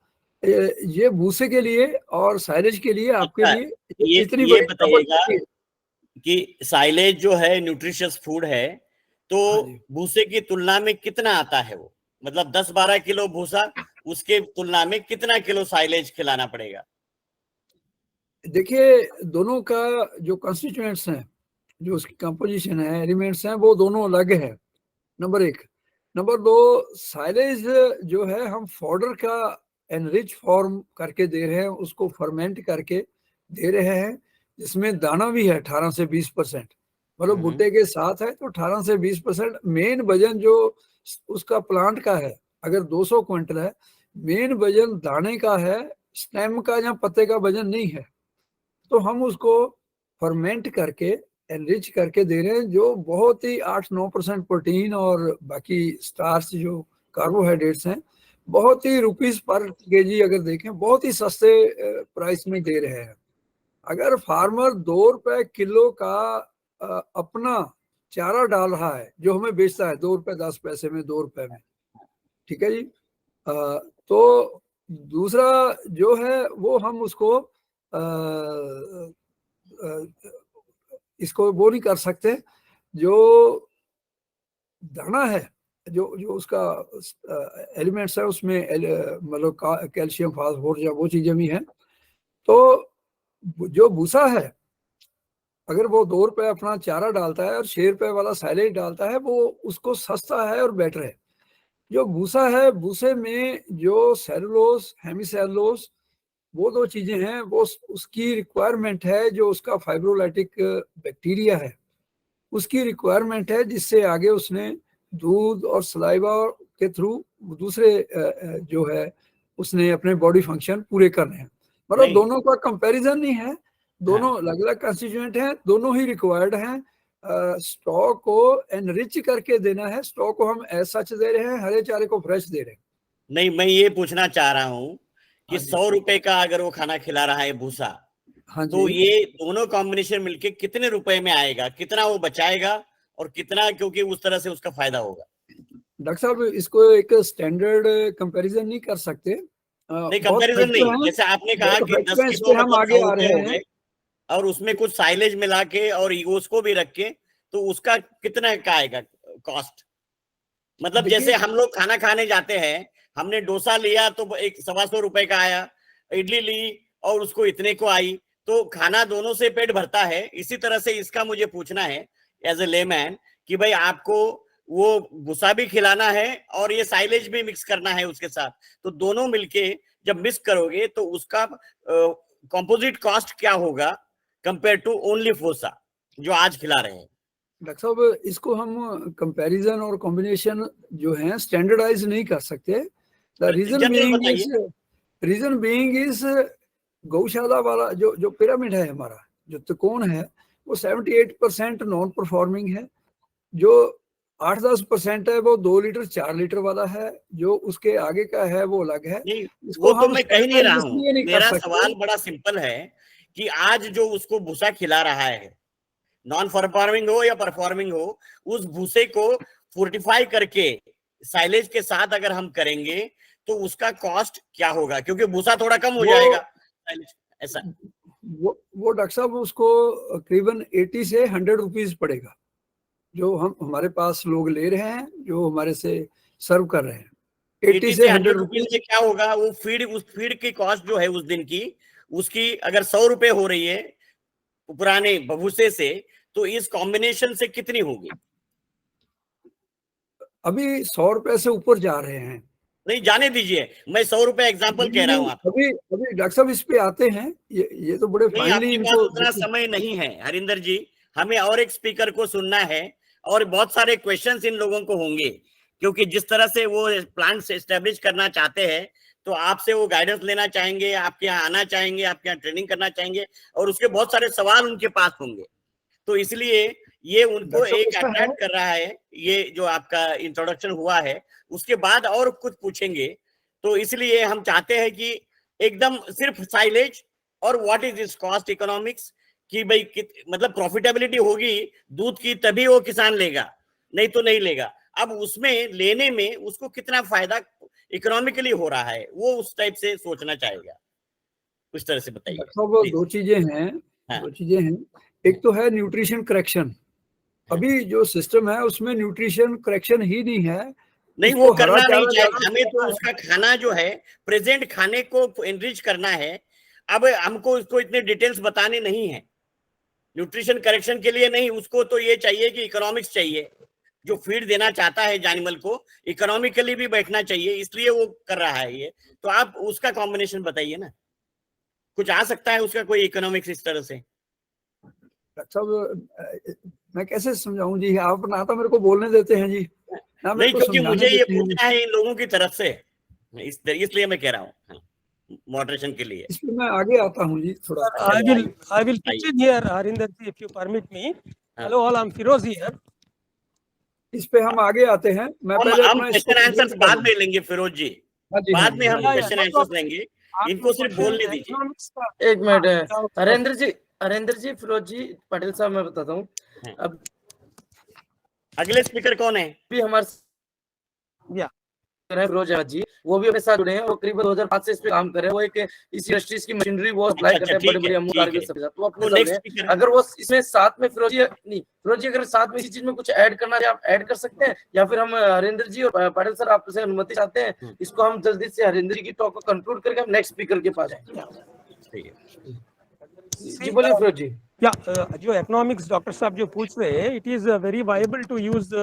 ये भूसे के लिए और साइलेज के लिए आपके अच्छा, लिए इतनी ये बड़ी बताइएगा कि साइलेज जो है न्यूट्रिशियस फूड है, तो भूसे की तुलना में कितना आता है वो, मतलब 10-12 किलो भूसा, उसके तुलना में कितना किलो साइलेज खिलाना पड़ेगा? देखिए दोनों का जो कंस्टिट्यूएंट्स हैं, जो उसकी कंपोजिशन है, एलिमेंट्स हैं, वो दोनों अलग है, नंबर 1। नंबर 2, साइलेज जो है हम फॉडर का एनरिच फॉर्म करके दे रहे हैं, उसको फर्मेंट करके दे रहे हैं, जिसमें दाना भी है 18 से 20%, मतलब भुट्टे के साथ है तो 18 से 20%। मेन वजन जो उसका प्लांट का है, अगर 200 क्विंटल है, मेन वजन दाने का है, स्टेम का या पत्ते का वजन नहीं है। तो हम उसको फर्मेंट करके एनरिच करके दे रहे हैं, जो बहुत ही 8-9% प्रोटीन और बाकी स्टार्च जो कार्बोहाइड्रेट्स हैं, बहुत ही रुपीस पर केजी अगर देखें बहुत ही सस्ते प्राइस में दे रहे हैं। अगर फार्मर 2 रुपए किलो का अपना चारा डाल रहा है, जो हमें बेचता है 2 रुपए 10 पैसे में, 2 रुपए में, ठीक है जी, तो दूसरा जो है वो हम उसको इसको वो नहीं कर सकते, जो दाना है, जो जो उसका एलिमेंट्स है उसमें मतलब कैल्शियम, फास्फोरस या वो चीजें भी हैं। तो जो भूसा है, अगर वो 2 रुपए अपना चारा डालता है और 6 रुपए वाला साइलेज डालता है, वो उसको सस्ता है और बेटर है। जो भूसा है, भूसे में जो सेलुलोज, हेमीसेलुलोज, वो 2 चीजें हैं, वो उसकी रिक्वायरमेंट है, जो उसका फाइब्रोलाइटिक बैक्टीरिया है उसकी रिक्वायरमेंट है, जिससे आगे उसने दूध और सलाइवा के थ्रू दूसरे जो है उसने अपने बॉडी फंक्शन पूरे करने हैं। मतलब दोनों का कंपैरिजन नहीं है, दोनों अलग अलग कंस्टिट्यूएंट हैं, दोनों ही रिक्वायर्ड हैं। स्टॉक को एनरिच करके देना है, स्टॉक को हम एज सच दे रहे हैं, हरे चारे को फ्रेश दे रहे हैं। नहीं, मैं ये पूछना चाह रहा हूँ कि 100 रुपए का अगर वो खाना खिला रहा है भूसा, हाँ तो जी, ये दोनों कॉम्बिनेशन मिलके कितने रुपए में आएगा, कितना वो बचाएगा और कितना, क्योंकि उस तरह से उसका फायदा होगा? डॉक्टर साहब इसको एक स्टैंडर्ड कंपैरिजन नहीं कर सकते, नहीं, कंपैरिजन नहीं, जैसे आपने कहा कि 10 किलो हम मतलब आगे 100 आ रुपए रहे हो हैं। गए, और उसमें कुछ साइलेज मिला के और उसको भी रख के, तो उसका कितना का आएगा कॉस्ट? मतलब जैसे हम लोग खाना खाने जाते हैं, हमने डोसा लिया तो एक 125 रुपए का आया, इडली ली और उसको इतने को आई, तो खाना दोनों से पेट भरता है। इसी तरह से इसका मुझे पूछना है एज ए लेमैन कि भाई आपको वो भूसा भी खिलाना है और ये साइलेज भी मिक्स करना है उसके साथ, तो दोनों मिलके जब मिक्स करोगे तो उसका कंपोजिट कॉस्ट क्या होगा कंपेयर टू ओनली भूसा जो आज खिला रहे हैं? डॉक्टर साहब इसको हम कंपैरिजन और कॉम्बिनेशन जो है स्टैंडर्डाइज नहीं कर सकते। द रीजन बीइंग इज गौशाला वाला जो पिरामिड है हमारा, जो त्रिकोण है, वो 78% नॉन परफॉर्मिंग है, जो 8-10% है वो 2 लीटर 4 लीटर वाला है, जो उसके आगे का है वो अलग है। नहीं, इसको वो तो हम मैं कह नहीं रहा हूं, इसलिए नहीं कर मेरा सकते। सवाल बड़ा सिंपल है कि आज जो उसको भूसा खिला रहा है, नॉन परफॉर्मिंग हो या परफॉर्मिंग हो, उस भूसे को फोर्टिफाई करके साइलेज के साथ अगर हम करेंगे तो उसका कॉस्ट क्या होगा, क्योंकि भूसा थोड़ा कम हो जाएगा साइलेज, ऐसा। वो डॉक्टर साहब उसको करीबन 80 से 100 रुपीज पड़ेगा, जो हमारे पास लोग ले रहे हैं, जो हमारे से सर्व कर रहे हैं। 80 से 100 रुपीज में क्या होगा, वो उस फीड की कॉस्ट जो है उस दिन की, उसकी अगर 100 रुपए हो रही है पुराने भभूसे से, तो इस कॉम्बिनेशन से कितनी होगी? अभी 100 रुपए से ऊपर जा रहे हैं। नहीं, जाने दीजिए, मैं 100 रुपए एग्जाम्पल कह रहा हूँ आपको। अभी डॉक्टर साहब इस पे आते हैं, ये तो बड़े फाइनली इनको उतना समय नहीं है हरिंदर जी, हमें और एक स्पीकर को सुनना है और बहुत सारे क्वेश्चंस इन लोगों को होंगे, क्योंकि जिस तरह से वो प्लांट एस्टेब्लिश करना चाहते हैं, तो आपसे वो गाइडेंस लेना चाहेंगे, आपके यहाँ आना चाहेंगे, आपके यहाँ ट्रेनिंग करना चाहेंगे, और उसके बहुत सारे सवाल उनके पास होंगे। तो इसलिए ये उनको एक अट्रैक्ट कर रहा है, ये जो आपका इंट्रोडक्शन हुआ है, उसके बाद और कुछ पूछेंगे। तो इसलिए हम चाहते हैं कि एकदम सिर्फ साइलेज और what is this cost economics, कि भाई मतलब प्रॉफिटेबिलिटी होगी दूध की तभी वो किसान लेगा, नहीं तो नहीं लेगा। अब उसमें लेने में उसको कितना फायदा इकोनॉमिकली हो रहा है, वो उस टाइप से सोचना चाहेगा। उस तरह से बताइए। सब दो चीजें हैं। हाँ। दो चीजें हैं, एक तो है न्यूट्रिशन करेक्शन। अभी जो सिस्टम है उसमें न्यूट्रिशन करेक्शन ही नहीं है। नहीं, वो करना नहीं चाहिए हमें, तो उसका खाना जो है प्रेजेंट खाने को एनरिच करना है। अब हमको उसको इतने डिटेल्स बताने नहीं है, न्यूट्रिशन करेक्शन के लिए नहीं, उसको तो ये चाहिए कि इकोनॉमिक्स चाहिए, जो फीड देना चाहता है एनिमल को इकोनॉमिकली भी बैठना चाहिए, इसलिए वो कर रहा है ये। तो आप उसका कॉम्बिनेशन बताइए ना, कुछ आ सकता है उसका कोई इकोनॉमिक्स इस तरह से। अच्छा, मैं कैसे समझाऊं जी, आप ना तो मेरे को बोलने देते हैं जी ना, नहीं, क्योंकि मुझे ये पूछना है इन लोगों की तरफ से, इसलिए मैं कह रहा हूँ मॉडरेशन के लिए। इसमें मैं आगे आता हूँ जी थोड़ा। I will pitch in here, Harinder ji, if you permit me. Hello all, I'm Firoz here. इस पे हम आगे आते हैं। मैं पहले हम क्वेश्चन आंसर्स बाद में लेंगे फिरोज जी, बाद में हम क्वेश्चन आंसर्स लेंगे, इनको सिर्फ बोलने दीजिए। एक मिनट, हरेंद्र जी, फिरोज जी, पटेल साहब, मैं बताता हूँ। अब अगले स्पीकर कौन है? भी हमारे फिरोज जी, वो भी अपने साथ जुड़े हैं। वो करीबन 2005 से इस पे काम कर रहे हैं। वो एक इस इंडस्ट्रीज की मशीनरी वो अप्लाई करते हैं, बड़े-बड़े कारगिल सब साथ। तो अपने साथ अगर वो इसमें साथ में फिरोज जी अगर साथ में इसी चीज में कुछ ऐड करना है, आप ऐड कर सकते हैं, या फिर हम हरेंद्र जी और पटेल सर आपसे अनुमति चाहते हैं, इसको हम जल्दी से हरेंद्र जी की टॉक को कंक्लूड करके हम नेक्स्ट स्पीकर के पास जाएंगे। जी बोलिए फिरोज जी। जो इकोनॉमिक्स डॉक्टर साहब जो पूछ रहे हैं, it is very viable to use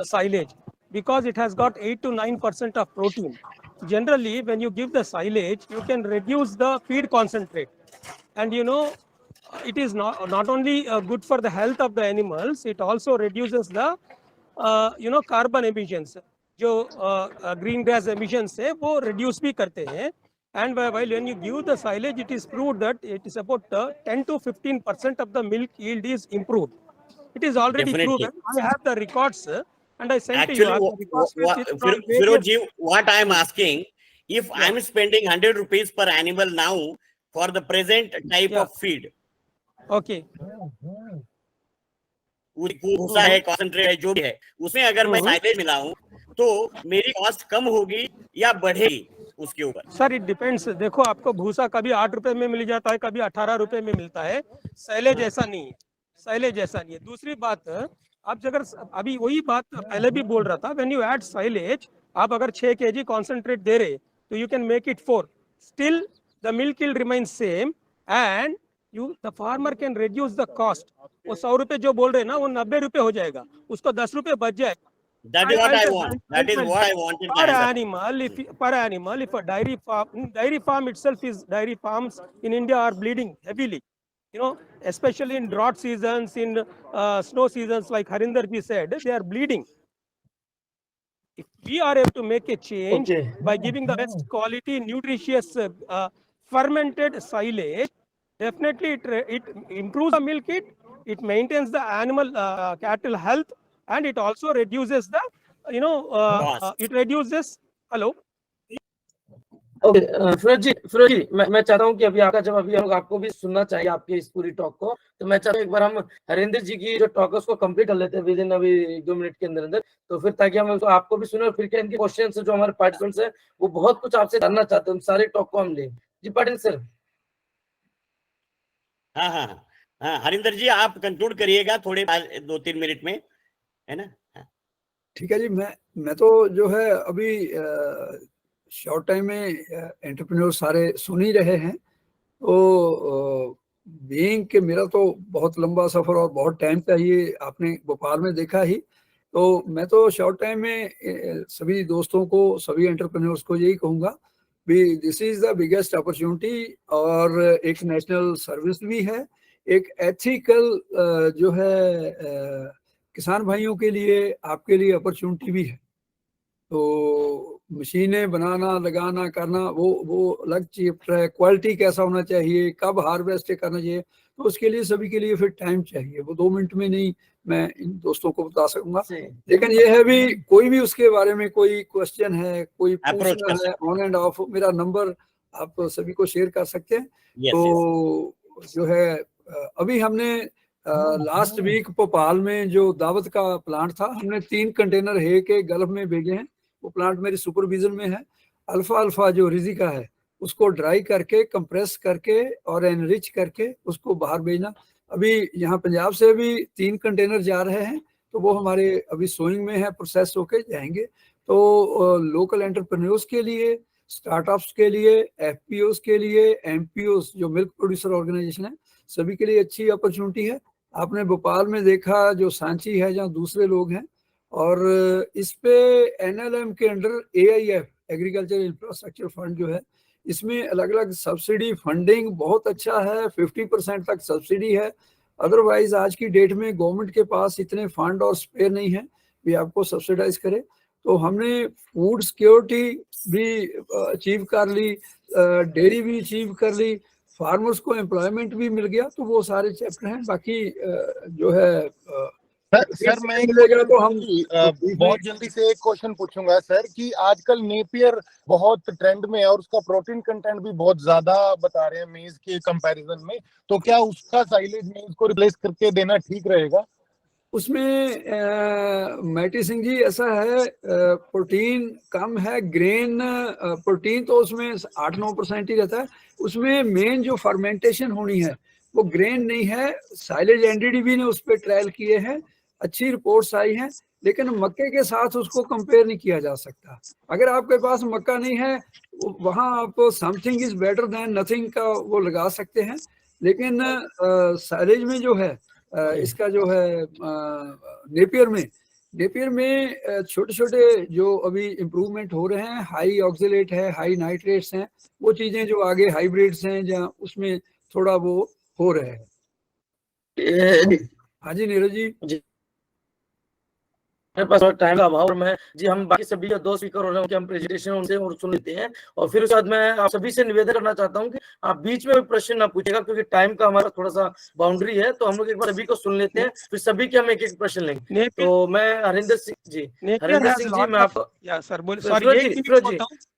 silage because it has got 8 to 9% of protein. Generally, when you give the silage, you can reduce the feed concentrate, and you know it is not only good for the health of the animals, it also reduces the carbon emissions. जो green gas emissions है वो reduce भी करते हैं. And while when you give the silage, it is proved that it is about 10 to 15% of the milk yield is improved. It is already proven. I have the records and I sent to you. Firoz ji, what I am asking, if I am spending 100 rupees per animal now for the present type of feed. Okay. भूसा है, concentrate है, जो भी है, उसमें अगर मैं silage मिलाऊं तो मेरी कॉस्ट कम होगी या बढ़ेगी उसके ऊपर? Sir, it depends. देखो, आपको भूसा कभी 8 रुपए में मिल जाता है, कभी 18 रुपए में मिलता है। साइलेज ऐसा नहीं है, साइलेज ऐसा नहीं है। दूसरी बात, आप अगर अभी वही बात पहले भी बोल रहा था, व्हेन यू ऐड साइलेज, आप अगर 6 kg कॉन्सेंट्रेट दे रहे तो you can make it 4, still the milk yield remains same and the farmer can reduce the cost. वो 100 रुपए जो बोल रहे ना, वो 90 रुपए हो जाएगा, उसको 10 रुपए बच जाएगा। That is what I want. That is what I wanted. Per animal, if a dairy farm itself is, dairy farms in India are bleeding heavily. You know, especially in drought seasons, in snow seasons, like Harinder ji said, they are bleeding. If we are able to make a change by giving the best quality, nutritious, fermented silage, definitely it improves the milk yield, it maintains the animal cattle health, and it also reduces the, it reduces, hello? Okay Firoz ji मैं चाहता हूँ कि अभी आपका जब अभी हम आपको भी सुनना चाहिए आपकी इस पूरी टॉक को, तो मैं चाहता हूँ एक बार हम हरिंदर जी की जो टॉक है उसको कंप्लीट कर लेते हैं विद इन अभी 1-2 मिनट के अंदर अंदर, तो फिर ताकि हम उसको आपको भी सुने और फिर क्या इनके क्वेश्चन जो हमारे पार्टिसिपेंट्स हैं वो बहुत कुछ आपसे जानना चाहते हैं, उन सारे टॉक को हम लें। जी पाटिल सर। हाँ हाँ हाँ हाँ, हरिंदर जी आप कंक्लूड करिएगा थोड़े 2-3 मिनट में, है ना। हाँ। ठीक है जी। मैं तो जो है अभी शॉर्ट टाइम में एंटरप्रेन्योर सारे सुन ही रहे हैं, तो बीइंग के मेरा तो बहुत लंबा सफर और बहुत टाइम चाहिए, आपने भोपाल में देखा ही, तो मैं तो शॉर्ट टाइम में सभी दोस्तों को, सभी एंटरप्रेन्योर्स को यही कहूँगा भी this is the biggest opportunity, और एक नेशनल सर्विस भी है, एक एथिकल जो है किसान भाइयों के लिए, आपके लिए अपॉर्चुनिटी भी है। तो मशीनें बनाना, लगाना, करना वो अलग चैप्टर है, क्वालिटी कैसा होना चाहिए, कब हार्वेस्ट करना चाहिए, तो उसके लिए सभी के लिए फिर टाइम चाहिए, वो 2 मिनट में नहीं मैं इन दोस्तों को बता सकूंगा। लेकिन ये है भी कोई भी उसके बारे में कोई क्वेश्चन है, कोई पूछना है, ऑन एंड ऑफ मेरा नंबर आप सभी को शेयर कर सकते हैं। तो जो है अभी हमने लास्ट वीक भोपाल में जो दावत का प्लांट था, हमने 3 कंटेनर है के गल्फ में भेजे हैं, वो प्लांट मेरी सुपरविजन में है। अल्फा जो रिजिका है उसको ड्राई करके, कंप्रेस करके और एनरिच करके उसको बाहर भेजना। अभी यहाँ पंजाब से भी 3 कंटेनर जा रहे हैं, तो वो हमारे अभी सोइंग में है, प्रोसेस होके जाएंगे। तो लोकल एंटरप्रेन्योर्स के लिए, स्टार्टअप्स के लिए, एफपीओस के लिए, एमपीओस जो मिल्क प्रोड्यूसर ऑर्गेनाइजेशन है, सभी के लिए अच्छी अपॉर्चुनिटी है। आपने भोपाल में देखा जो सांची है, जहाँ दूसरे लोग हैं, और इस पे एनएलएम के under AIF agriculture infrastructure fund जो है, इसमें अलग अलग सब्सिडी फंडिंग बहुत अच्छा है, 50% तक सब्सिडी है। अदरवाइज आज की डेट में गवर्नमेंट के पास इतने फंड और स्पेयर नहीं है भी आपको सब्सिडाइज करे। तो हमने फूड सिक्योरिटी भी अचीव कर ली, डेयरी भी अचीव कर ली, फार्मर्स को एम्प्लॉयमेंट भी मिल गया। तो वो सारे चैप्टर हैं। बाकी जो है सर मैं मिलेगा तो हम बहुत जल्दी से एक क्वेश्चन पूछूंगा सर कि आजकल नेपियर बहुत ट्रेंड में है और उसका प्रोटीन कंटेंट भी बहुत ज्यादा बता रहे हैं मेज के कंपैरिजन में, तो क्या उसका साइलेज मेज को रिप्लेस करके देना ठीक रहेगा? उसमें मैटी सिंह जी ऐसा है, प्रोटीन कम है, ग्रेन प्रोटीन तो उसमें 8-9% ही रहता है। उसमें मेन जो फर्मेंटेशन होनी है वो ग्रेन नहीं है। साइलेज एनडीडीबी ने उस पर ट्रायल किए हैं, अच्छी रिपोर्ट्स आई हैं, लेकिन मक्के के साथ उसको कंपेयर नहीं किया जा सकता। अगर आपके पास मक्का नहीं है, वहां आप something is better than nothing का वो लगा सकते हैं। लेकिन साइलेज में जो है, इसका जो है नेपियर में छोटे छोटे जो अभी इम्प्रूवमेंट हो रहे हैं, हाई ऑक्सिलेट है, हाई नाइट्रेट्स हैं, वो चीजें जो आगे हाइब्रिड्स हैं जहाँ उसमें थोड़ा वो हो रहे हैं। हाँ जी नीरज जी। मेरे पास टाइम का अभाव, मैं जी हम बाकी सभी जो 2 स्पीकर हो रहे हैं उनके हम प्रेजेंटेशन उनसे और सुन लेते हैं, और फिर उसके बाद मैं आप सभी से निवेदन करना चाहता हूं कि आप बीच में कोई प्रश्न ना पूछेगा, क्योंकि टाइम का हमारा थोड़ा सा बाउंड्री है। तो हम लोग एक बार सभी को सुन लेते हैं, फिर सभी के हम एक प्रश्न लेंगे। तो मैं हरिंदर सिंह जी मैं आपको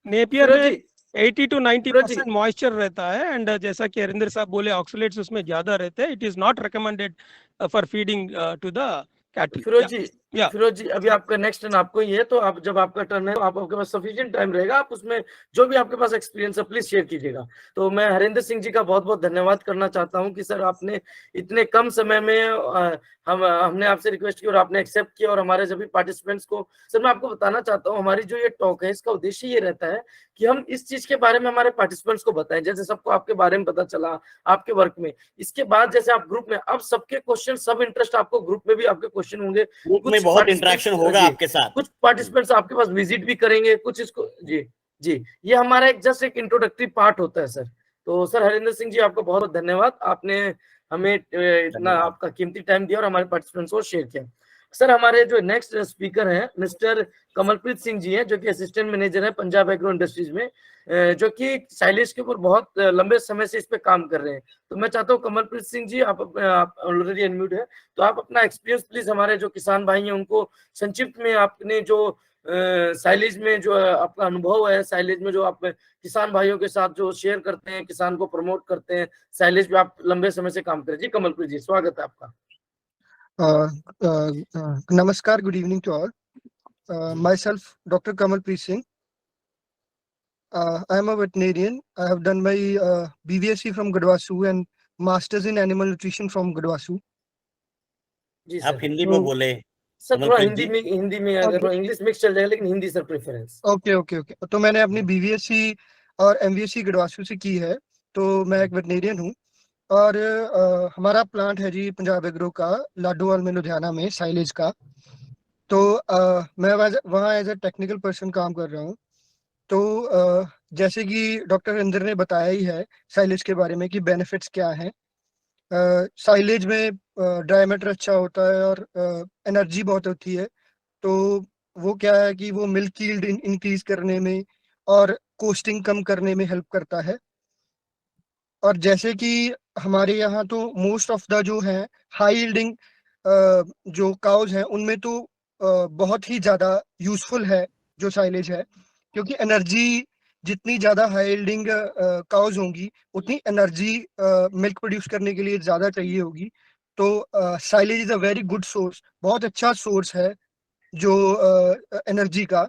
नेपियर में 80 to 90% मॉइस्चर रहता है, एंड जैसा कि हरिंदर साहब बोले ऑक्सलेट्स उसमें ज्यादा रहते हैं। It is not recommended for feeding to the cattle. Firoz ji अभी आपका नेक्स्ट टर्न आपको ही है, तो आप जब आपका टर्न है तो आपके पास सफिशिएंट टाइम रहेगा, आप उसमें जो भी आपके पास एक्सपीरियंस है प्लीज शेयर कीजिएगा। तो मैं हरिंदर सिंह जी का बहुत बहुत धन्यवाद करना चाहता हूं कि सर आपने इतने कम समय में हमने आपसे रिक्वेस्ट की और आपने एक्सेप्ट किया, और हमारे सभी पार्टिसिपेंट्स को सर मैं आपको बताना चाहता हूँ, हमारी जो ये टॉक है इसका उद्देश्य ये रहता है कि हम इस चीज के बारे में हमारे पार्टिसिपेंट्स को बताएं। जैसे सबको आपके बारे में पता चला आपके वर्क में, इसके बाद जैसे आप ग्रुप में, अब सबके क्वेश्चन, सब इंटरेस्ट आपको ग्रुप में भी आपके क्वेश्चन होंगे, ग्रुप में बहुत इंटरेक्शन होगा आपके साथ, कुछ पार्टिसिपेंट्स आपके पास विजिट भी करेंगे, कुछ इसको जी ये हमारा एक जस्ट एक इंट्रोडक्टरी पार्ट होता है सर। तो सर हरिंदर सिंह जी आपका बहुत बहुत धन्यवाद, आपने हमें इतना आपका कीमती टाइम दिया और हमारे पार्टिसिपेंट्स को शेयर किया। सर हमारे जो नेक्स्ट स्पीकर हैं मिस्टर कमलप्रीत सिंह जी हैं, जो कि असिस्टेंट मैनेजर है पंजाब एग्रो इंडस्ट्रीज में, जो कि साइलेज के ऊपर बहुत लंबे समय से इस पे काम कर रहे हैं। तो मैं चाहता हूँ कमलप्रीत सिंह जी, आप ऑलरेडी अनम्यूट है, तो आप अपना एक्सपीरियंस प्लीज हमारे जो किसान भाई हैं उनको संक्षिप्त में आपने जो साइलेज में जो आपका अनुभव है, साइलेज में जो आप किसान भाइयों के साथ जो शेयर करते हैं, किसान को प्रमोट करते हैं, साइलेज पे आप लंबे समय से काम करें। जी कमलप्रीत जी, स्वागत है आपका। Namaskar, good evening to all. Myself, Dr. Kamalpreet Singh. I am a veterinarian. I have done my BVSc from Gadwasu and Masters in Animal Nutrition from Gadwasu. जी आप सर, हिंदी में बोले सर थोड़ा कमलप्रीत जी। हिंदी में अगर Okay. इंग्लिश मिक्स चल जाएगा, लेकिन Hindi sir preference. Okay. तो मैंने अपनी BVSc और MVSc गढ़वासू से की है, तो मैं एक वेटनेरियन हूँ। और हमारा प्लांट है जी पंजाब एग्रो का, लाडोवाल में, लुधियाना में, साइलेज का। तो मैं वहाँ एज ए टेक्निकल पर्सन काम कर रहा हूँ। तो जैसे कि डॉक्टर इंदर ने बताया ही है साइलेज के बारे में कि बेनिफिट्स क्या हैं। साइलेज में ड्राई मैटर अच्छा होता है और एनर्जी बहुत होती है। तो वो क्या है कि वो मिल्क यील्ड इंक्रीज करने में और कोस्टिंग कम करने में हेल्प करता है। और जैसे कि हमारे यहाँ तो मोस्ट ऑफ द जो है हाई यील्डिंग जो काउज हैं, उनमें तो बहुत ही ज़्यादा यूजफुल है जो साइलेज है, क्योंकि एनर्जी जितनी ज़्यादा हाई यील्डिंग काउज होंगी, उतनी एनर्जी मिल्क प्रोड्यूस करने के लिए ज़्यादा चाहिए होगी। तो silage is a very good source, बहुत अच्छा सोर्स है जो एनर्जी का।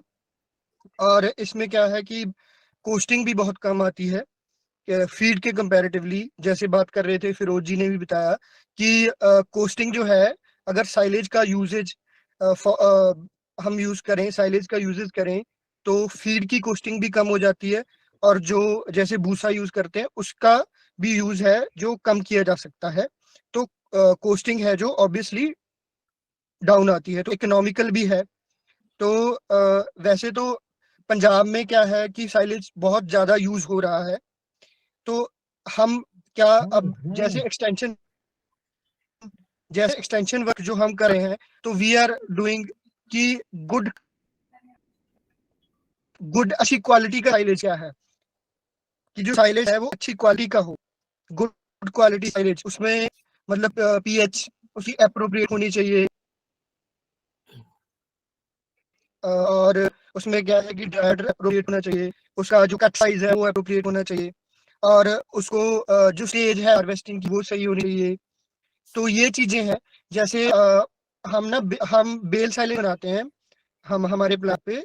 और इसमें क्या है कि कोस्टिंग भी बहुत कम आती है फीड के कंपैरेटिवली। जैसे बात कर रहे थे, फिरोज जी ने भी बताया कि कोस्टिंग जो है, अगर साइलेज का यूजेज हम यूज करें, साइलेज का यूजेज करें, तो फीड की कोस्टिंग भी कम हो जाती है। और जो जैसे भूसा यूज करते हैं, उसका भी यूज है जो कम किया जा सकता है। तो कोस्टिंग है जो ऑब्वियसली डाउन आती है, तो इकोनॉमिकल भी है। तो वैसे तो पंजाब में क्या है कि साइलेज बहुत ज्यादा यूज हो रहा है। तो हम क्या अब जैसे एक्सटेंशन वर्क जो हम कर रहे हैं, तो वी आर डूइंग कि गुड अच्छी क्वालिटी का साइलेज क्या है, कि जो साइलेज है वो अच्छी क्वालिटी का हो, गुड क्वालिटी साइलेज। उसमें मतलब पीएच उसकी एप्रोप्रिएट होनी चाहिए। और उसमें क्या है कि ड्रायर एप्रोप्रिएट होना चाहिए, उसका जो कट साइज है वो एप्रोप्रिएट होना चाहिए, और उसको जो स्टेज है हार्वेस्टिंग की वो सही होनी चाहिए। तो ये चीजें हैं। जैसे हम बेल साइलेज बनाते हैं हम हमारे प्लांट पे।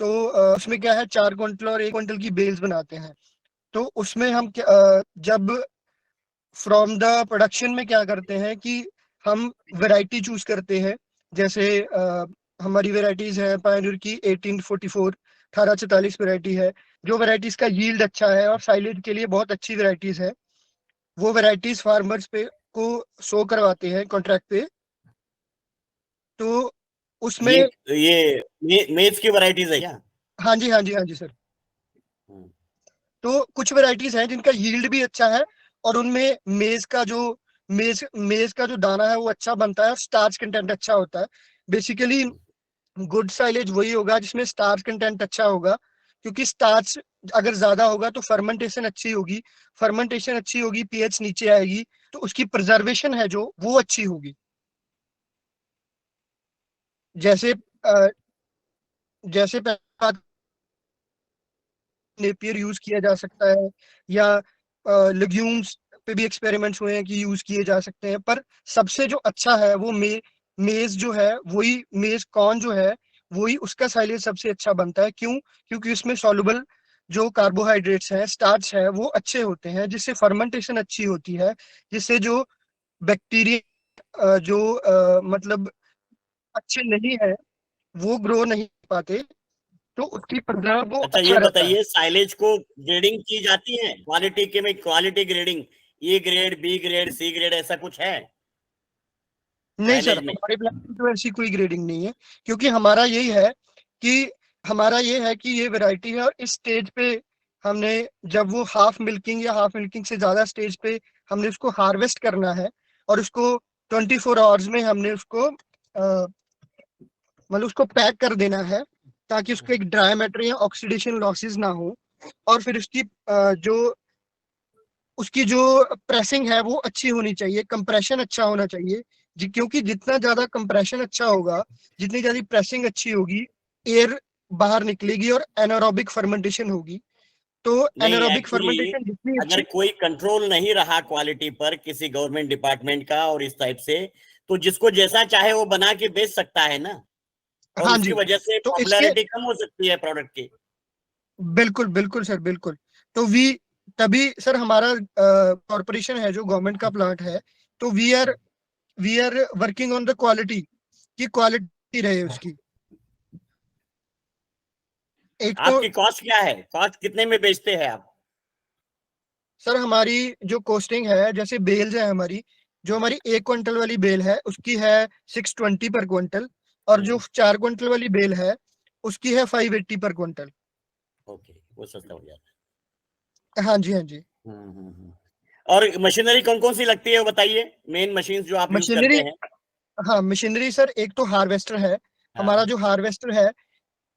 तो उसमें क्या है, 4 क्विंटल और 1 क्विंटल की बेल्स बनाते हैं। तो उसमें हम जब फ्रॉम द प्रोडक्शन में क्या करते हैं कि हम वैरायटी चूज करते हैं। जैसे हमारी वैरायटीज है पायनियर की 1844, 1844 वैरायटी है, जो वैरायटीज का यील्ड अच्छा है और साइलेज के लिए बहुत अच्छी वैरायटीज है। वो वैरायटीज फार्मर्स पे को शो करवाते हैं कॉन्ट्रैक्ट पे। तो उसमें ये मेज की वैरायटीज है क्या? हाँ जी सर। तो कुछ वैरायटीज हैं जिनका यील्ड भी अच्छा है, और उनमें मेज का जो दाना है वो अच्छा बनता है, और स्टार्च कंटेंट अच्छा होता है। बेसिकली गुड साइलेज वही होगा जिसमें स्टार्च कंटेंट अच्छा होगा, क्योंकि स्टार्च अगर ज्यादा होगा तो फर्मेंटेशन अच्छी होगी, पीएच नीचे आएगी, तो उसकी प्रिजर्वेशन है जो वो अच्छी होगी। जैसे जैसे नेपियर यूज किया जा सकता है, या लेग्यूम्स पे भी एक्सपेरिमेंट्स हुए हैं कि यूज किए जा सकते हैं। पर सबसे जो अच्छा है वो मेज जो है, वही मेज कॉर्न जो है, वही उसका साइलेज सबसे अच्छा बनता है। क्यों? क्योंकि उसमें सॉल्युबल जो कार्बोहाइड्रेट्स हैं, स्टार्च है, वो अच्छे होते हैं, जिससे फर्मेंटेशन अच्छी होती है, जिससे जो बैक्टीरिया जो मतलब अच्छे नहीं है वो ग्रो नहीं पाते, तो उसकी प्रभाव वो अच्छा, अच्छा ये रहता है। बताइए, साइलेज को ग्रेडिंग की जाती है? क्वालिटी के में quality grading, A grade, B grade, C grade, ऐसा कुछ है नहीं सर, साइलेज में? हमारे प्लान में तो ऐसी कोई ग्रेडिंग नहीं है, क्योंकि हमारा ये है कि ये वैरायटी है, और इस स्टेज पे हमने, जब वो हाफ मिल्किंग या हाफ मिल्किंग से ज्यादा स्टेज पे हमने उसको हार्वेस्ट करना है, और उसको 24 आवर्स में हमने उसको मतलब उसको पैक कर देना है, ताकि उसको एक ड्राई मैटर या ऑक्सीडेशन लॉसेस ना हो। और फिर उसकी जो प्रेसिंग है वो अच्छी होनी चाहिए, कंप्रेशन अच्छा होना चाहिए। क्योंकि जितना ज्यादा कंप्रेशन अच्छा होगा, जितनी ज्यादा प्रेसिंग अच्छी होगी, एयर बाहर निकलेगी और एनारोबिक फर्मेंटेशन होगी। तो नहीं, एनारोबिक एक्चुअली फर्मेंटेशन जितनी अगर अच्छी, कोई कंट्रोल नहीं रहा क्वालिटी पर किसी गवर्नमेंट डिपार्टमेंट का और इस टाइप से, तो जिसको जैसा चाहे वो बना के बेच सकता है ना, और हाँ उसकी जी, वजह से तो इसके पॉपुलैरिटी कम हो सकती है प्रोडक्ट की। बिल्कुल बिल्कुल सर, बिल्कुल। तो तभी सर हमारा कॉर्पोरेशन है जो गवर्नमेंट का प्लांट है, तो we are working on the quality, की क्वालिटी रहे उसकी। एक तो आपकी कॉस्ट क्या है, कॉस्ट कितने में बेचते हैं आप? सर हमारी जो कोस्टिंग है, जैसे बेल्स है हमारी, जो हमारी 1 क्विंटल वाली बेल है उसकी है 620 पर क्विंटल, और जो 4 क्विंटल वाली बेल है उसकी है 580 पर क्विंटल। ओके, वो सस्ता हो जाता हाँ जी, हाँ जी। है। और मशीनरी कौन कौन सी लगती है वो बताइए, मेन मशीन जो आप यूज करते मशीनरी, हैं। हाँ मशीनरी सर, एक तो हार्वेस्टर है। हाँ, हमारा जो हार्वेस्टर है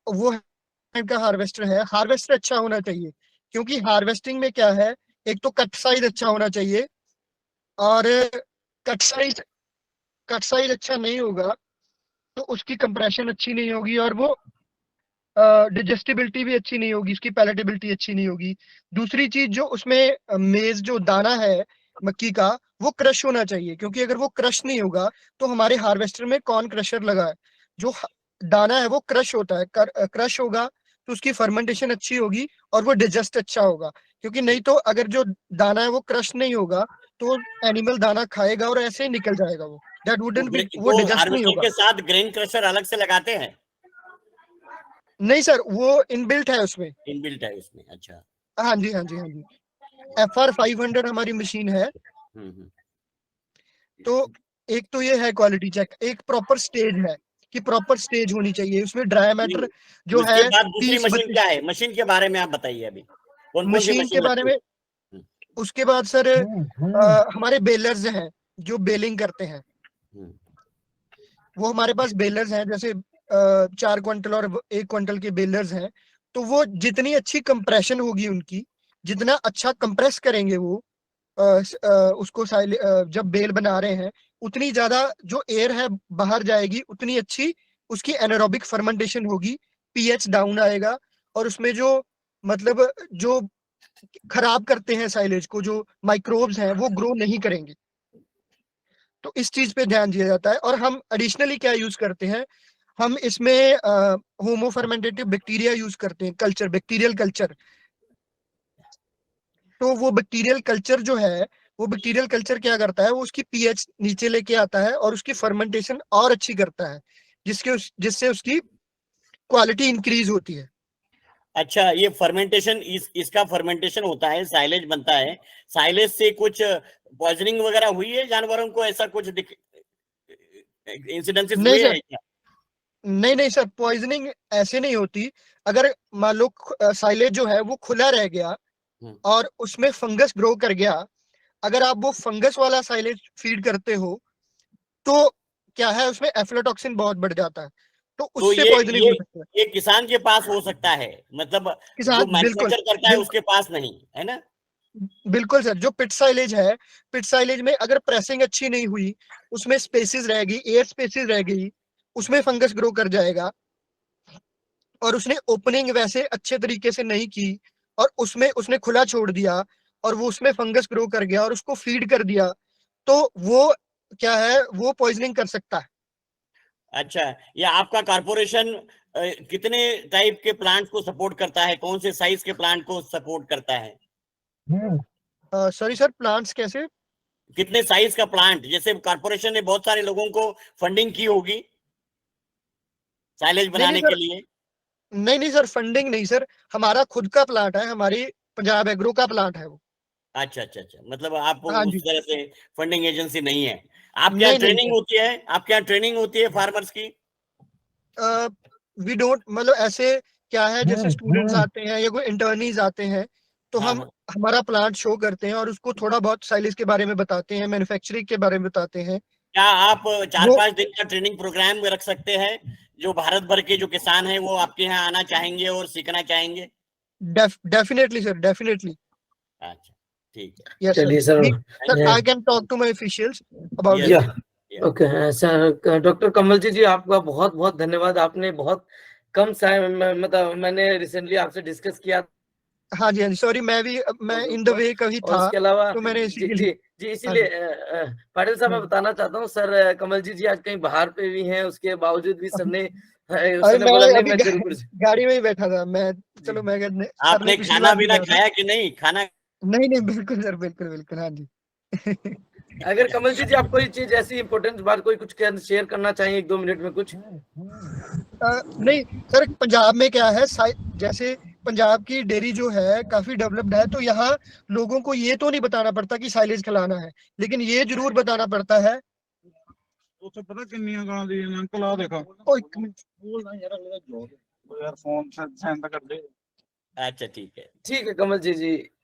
वो हैंड का हार्वेस्टर है। हार्वेस्टर अच्छा होना चाहिए, क्योंकि हार्वेस्टिंग में क्या है, एक तो कट साइज अच्छा होना चाहिए, और कट साइज कट साइज अच्छा नहीं होगा तो उसकी कंप्रेशन अच्छी नहीं होगी, और वो डिजेस्टिबिलिटी भी अच्छी नहीं होगी, उसकी पैलेटेबिलिटी अच्छी नहीं होगी। दूसरी चीज, जो उसमें मेज जो दाना है मक्की का, वो क्रश होना चाहिए, क्योंकि अगर वो क्रश नहीं होगा तो हमारे हार्वेस्टर में कॉर्न क्रशर लगा है, जो दाना है वो क्रश होता है, क्रश होगा तो उसकी फर्मेंटेशन अच्छी होगी और वो डिजेस्ट अच्छा होगा। क्योंकि नहीं तो अगर जो दाना है वो क्रश नहीं होगा तो एनिमल दाना खाएगा और ऐसे ही निकल जाएगा, वो दैट वुडंट बी, वो तो डिजेस्ट नहीं हार्वेस्टर होगा। के साथ ग्रेन क्रशर अलग से लगाते हैं? नहीं सर, वो इनबिल्ट है उसमें। इनबिल्ट है उसमें, अच्छा। हाँ जी, हाँ जी, हाँ जी। FR500 हमारी मशीन है। हम्म। तो एक तो ये है क्वालिटी चेक, एक प्रॉपर स्टेज है कि प्रॉपर स्टेज होनी चाहिए उसमें। ड्राई नहीं, मैटर जो है उसके बाद दूसरी 30 मशीन 32। क्या है, मशीन के बारे में आप बताइए अभी, कौन कौन सी मशीन के मशीन बारे लगती में, है? उसके बाद सर हमारे बेलर्स हैं जो बेलिंग करते हैं। हम्म। वो हमारे पास बेलर्स हैं, जैसे 4 क्विंटल और 1 क्विंटल के बेलर्स हैं। तो वो जितनी अच्छी कंप्रेशन होगी उनकी, जितना अच्छा कंप्रेस करेंगे वो उसको जब बेल बना रहे हैं, उतनी ज्यादा जो एयर है बाहर जाएगी, उतनी अच्छी उसकी एनारोबिक फर्मेंटेशन होगी, पीएच डाउन आएगा, और उसमें जो मतलब जो खराब करते हैं साइलेज को, जो माइक्रोब्स हैं वो ग्रो नहीं करेंगे। तो इस चीज पे ध्यान दिया जाता है। और हम एडिशनली क्या यूज करते हैं, हम इसमें होमो फर्मेंटेटिव बैक्टीरिया यूज करते हैं, कल्चर, बैक्टीरियल कल्चर। तो वो बैक्टीरियल कल्चर जो है, वो बैक्टीरियल कल्चर क्या करता है, वो उसकी पीएच नीचे लेके आता है और उसकी फर्मेंटेशन और अच्छी करता है, जिससे उसकी क्वालिटी इंक्रीज होती है। अच्छा, ये फर्मेंटेशन, इसका फर्मेंटेशन होता है, साइलेज बनता है, साइलेज से कुछ पॉइजनिंग वगैरह हुई है जानवरों को, ऐसा कुछ इंसिडेंसेस नहीं हुए सर, हैं क्या? नहीं नहीं सर, पॉइजनिंग ऐसे नहीं होती। अगर मान लो साइलेज जो है वो खुला रह गया और उसमें फंगस ग्रो कर गया, अगर आप वो फंगस वाला साइलेज फीड करते हो तो क्या है, उसमें एफ्लाटॉक्सिन बहुत बढ़ जाता है, तो तो उससे पॉइजनिंग हो सकती है। ये किसान के पास हो सकता है, मतलब जो किसान, बिल्कुल मैन्युफैक्चर करता है बिल्कुल उसके पास नहीं है ना? बिल्कुल सर, जो पिट साइलेज है, पिट साइलेज में अगर प्रेसिंग अच्छी नहीं हुई, उसमें स्पेसिस रह गई, एयर स्पेसिस रह गई, उसमें फंगस ग्रो कर जाएगा, और उसने ओपनिंग वैसे अच्छे तरीके से नहीं की, और उसमें उसने खुला छोड़ दिया और वो उसमें फंगस ग्रो कर गया और उसको फीड कर दिया, तो वो क्या है, वो पॉइजनिंग कर सकता है। अच्छा, ये आपका कारपोरेशन कितने टाइप के प्लांट को सपोर्ट करता है, कौन से साइज के प्लांट को सपोर्ट करता है? सॉरी सर, प्लांट्स कैसे? कितने साइज का प्लांट, जैसे कारपोरेशन ने बहुत सारे लोगों को फंडिंग की होगी साइलेज नहीं नहीं बनाने के सर, लिए। नहीं नहीं सर, फंडिंग नहीं सर, हमारा खुद का प्लांट है, हमारी पंजाब एग्रो का प्लांट है वो। अच्छा अच्छा अच्छा, मतलब आप हाँ उस जी, तरह से फंडिंग एजेंसी नहीं है। आपके यहाँ नहीं नहीं ट्रेनिंग सर, होती है, आपके यहाँ ट्रेनिंग होती है फार्मर्स की? वी डोंट, मतलब ऐसे क्या है, जैसे स्टूडेंट्स आते हैं या कोई इंटर्नीज आते हैं, तो हाँ हम हाँ। हमारा प्लांट शो करते हैं और उसको थोड़ा बहुत साइलेज के बारे में बताते हैं, मैन्युफैक्चरिंग के बारे में बताते हैं। क्या आप वो 4-5 दिन का ट्रेनिंग प्रोग्राम रख सकते हैं, जो भारत भर के जो किसान हैं वो आपके यहाँ आना चाहेंगे और सीखना चाहेंगे? Definitely sir, definitely. अच्छा, ठीक है। यस सर, चलिए sir. Sir I can talk to my officials about yes या this. Yes. Okay sir, doctor Kamal ji, आपका बहुत बहुत धन्यवाद। आपने बहुत कम मतलब मैंने रिसेंटली आपसे डिस्कस किया। हाँ जी, हाँ जी, सॉरी, मैं इन द वे कभी और था, इसके अलावा तो मैंने जी इसीलिए। जी हाँ इसीलिए जी। पाटिल साहब मैं हम्म। बताना चाहता हूँ सर, कमल जी आज कहीं बाहर पे भी हैं, उसके बावजूद भी सर ने अरे उसने मैं बोला नहीं अभी मैं जरूर गाड़ी में ही बैठा था मैं। जी। चलो मैं सर ने आपने पिछली खाना बार भी पीना कहा था। खाया कि नहीं? खाना नहीं नहीं, बिल्कुल सर, बिल्कुल बिल्कुल, हाँ जी। अगर कमल जी आप कोई चीज ऐसी इंपॉर्टेंट बात कोई कुछ शेयर करना चाहिए 1-2 मिनट में कुछ। नहीं सर, पंजाब में क्या है, जैसे पंजाब की डेयरी जो है काफी डेवलप्ड है, तो यहाँ लोगों को ये तो नहीं बताना पड़ता कि साइलेज खिलाना है, लेकिन ये जरूर बताना पड़ता है। ਉੱਥੇ ਪਤਾ ਕਿੰਨੀਆਂ ਗਾਂ ਦੀ ਅੰਕਲ ਆ ਦੇਖੋ ओ एक मिनट, ਬੋਲਣਾ ਯਾਰ ਅਗਲੇ ਦਾ ਜੋਬ ਉਹ ਯਾਰ ਫੋਨ ਸੈਂਡ ਕਰਦੇ अच्छा, ठीक है। Kamal ji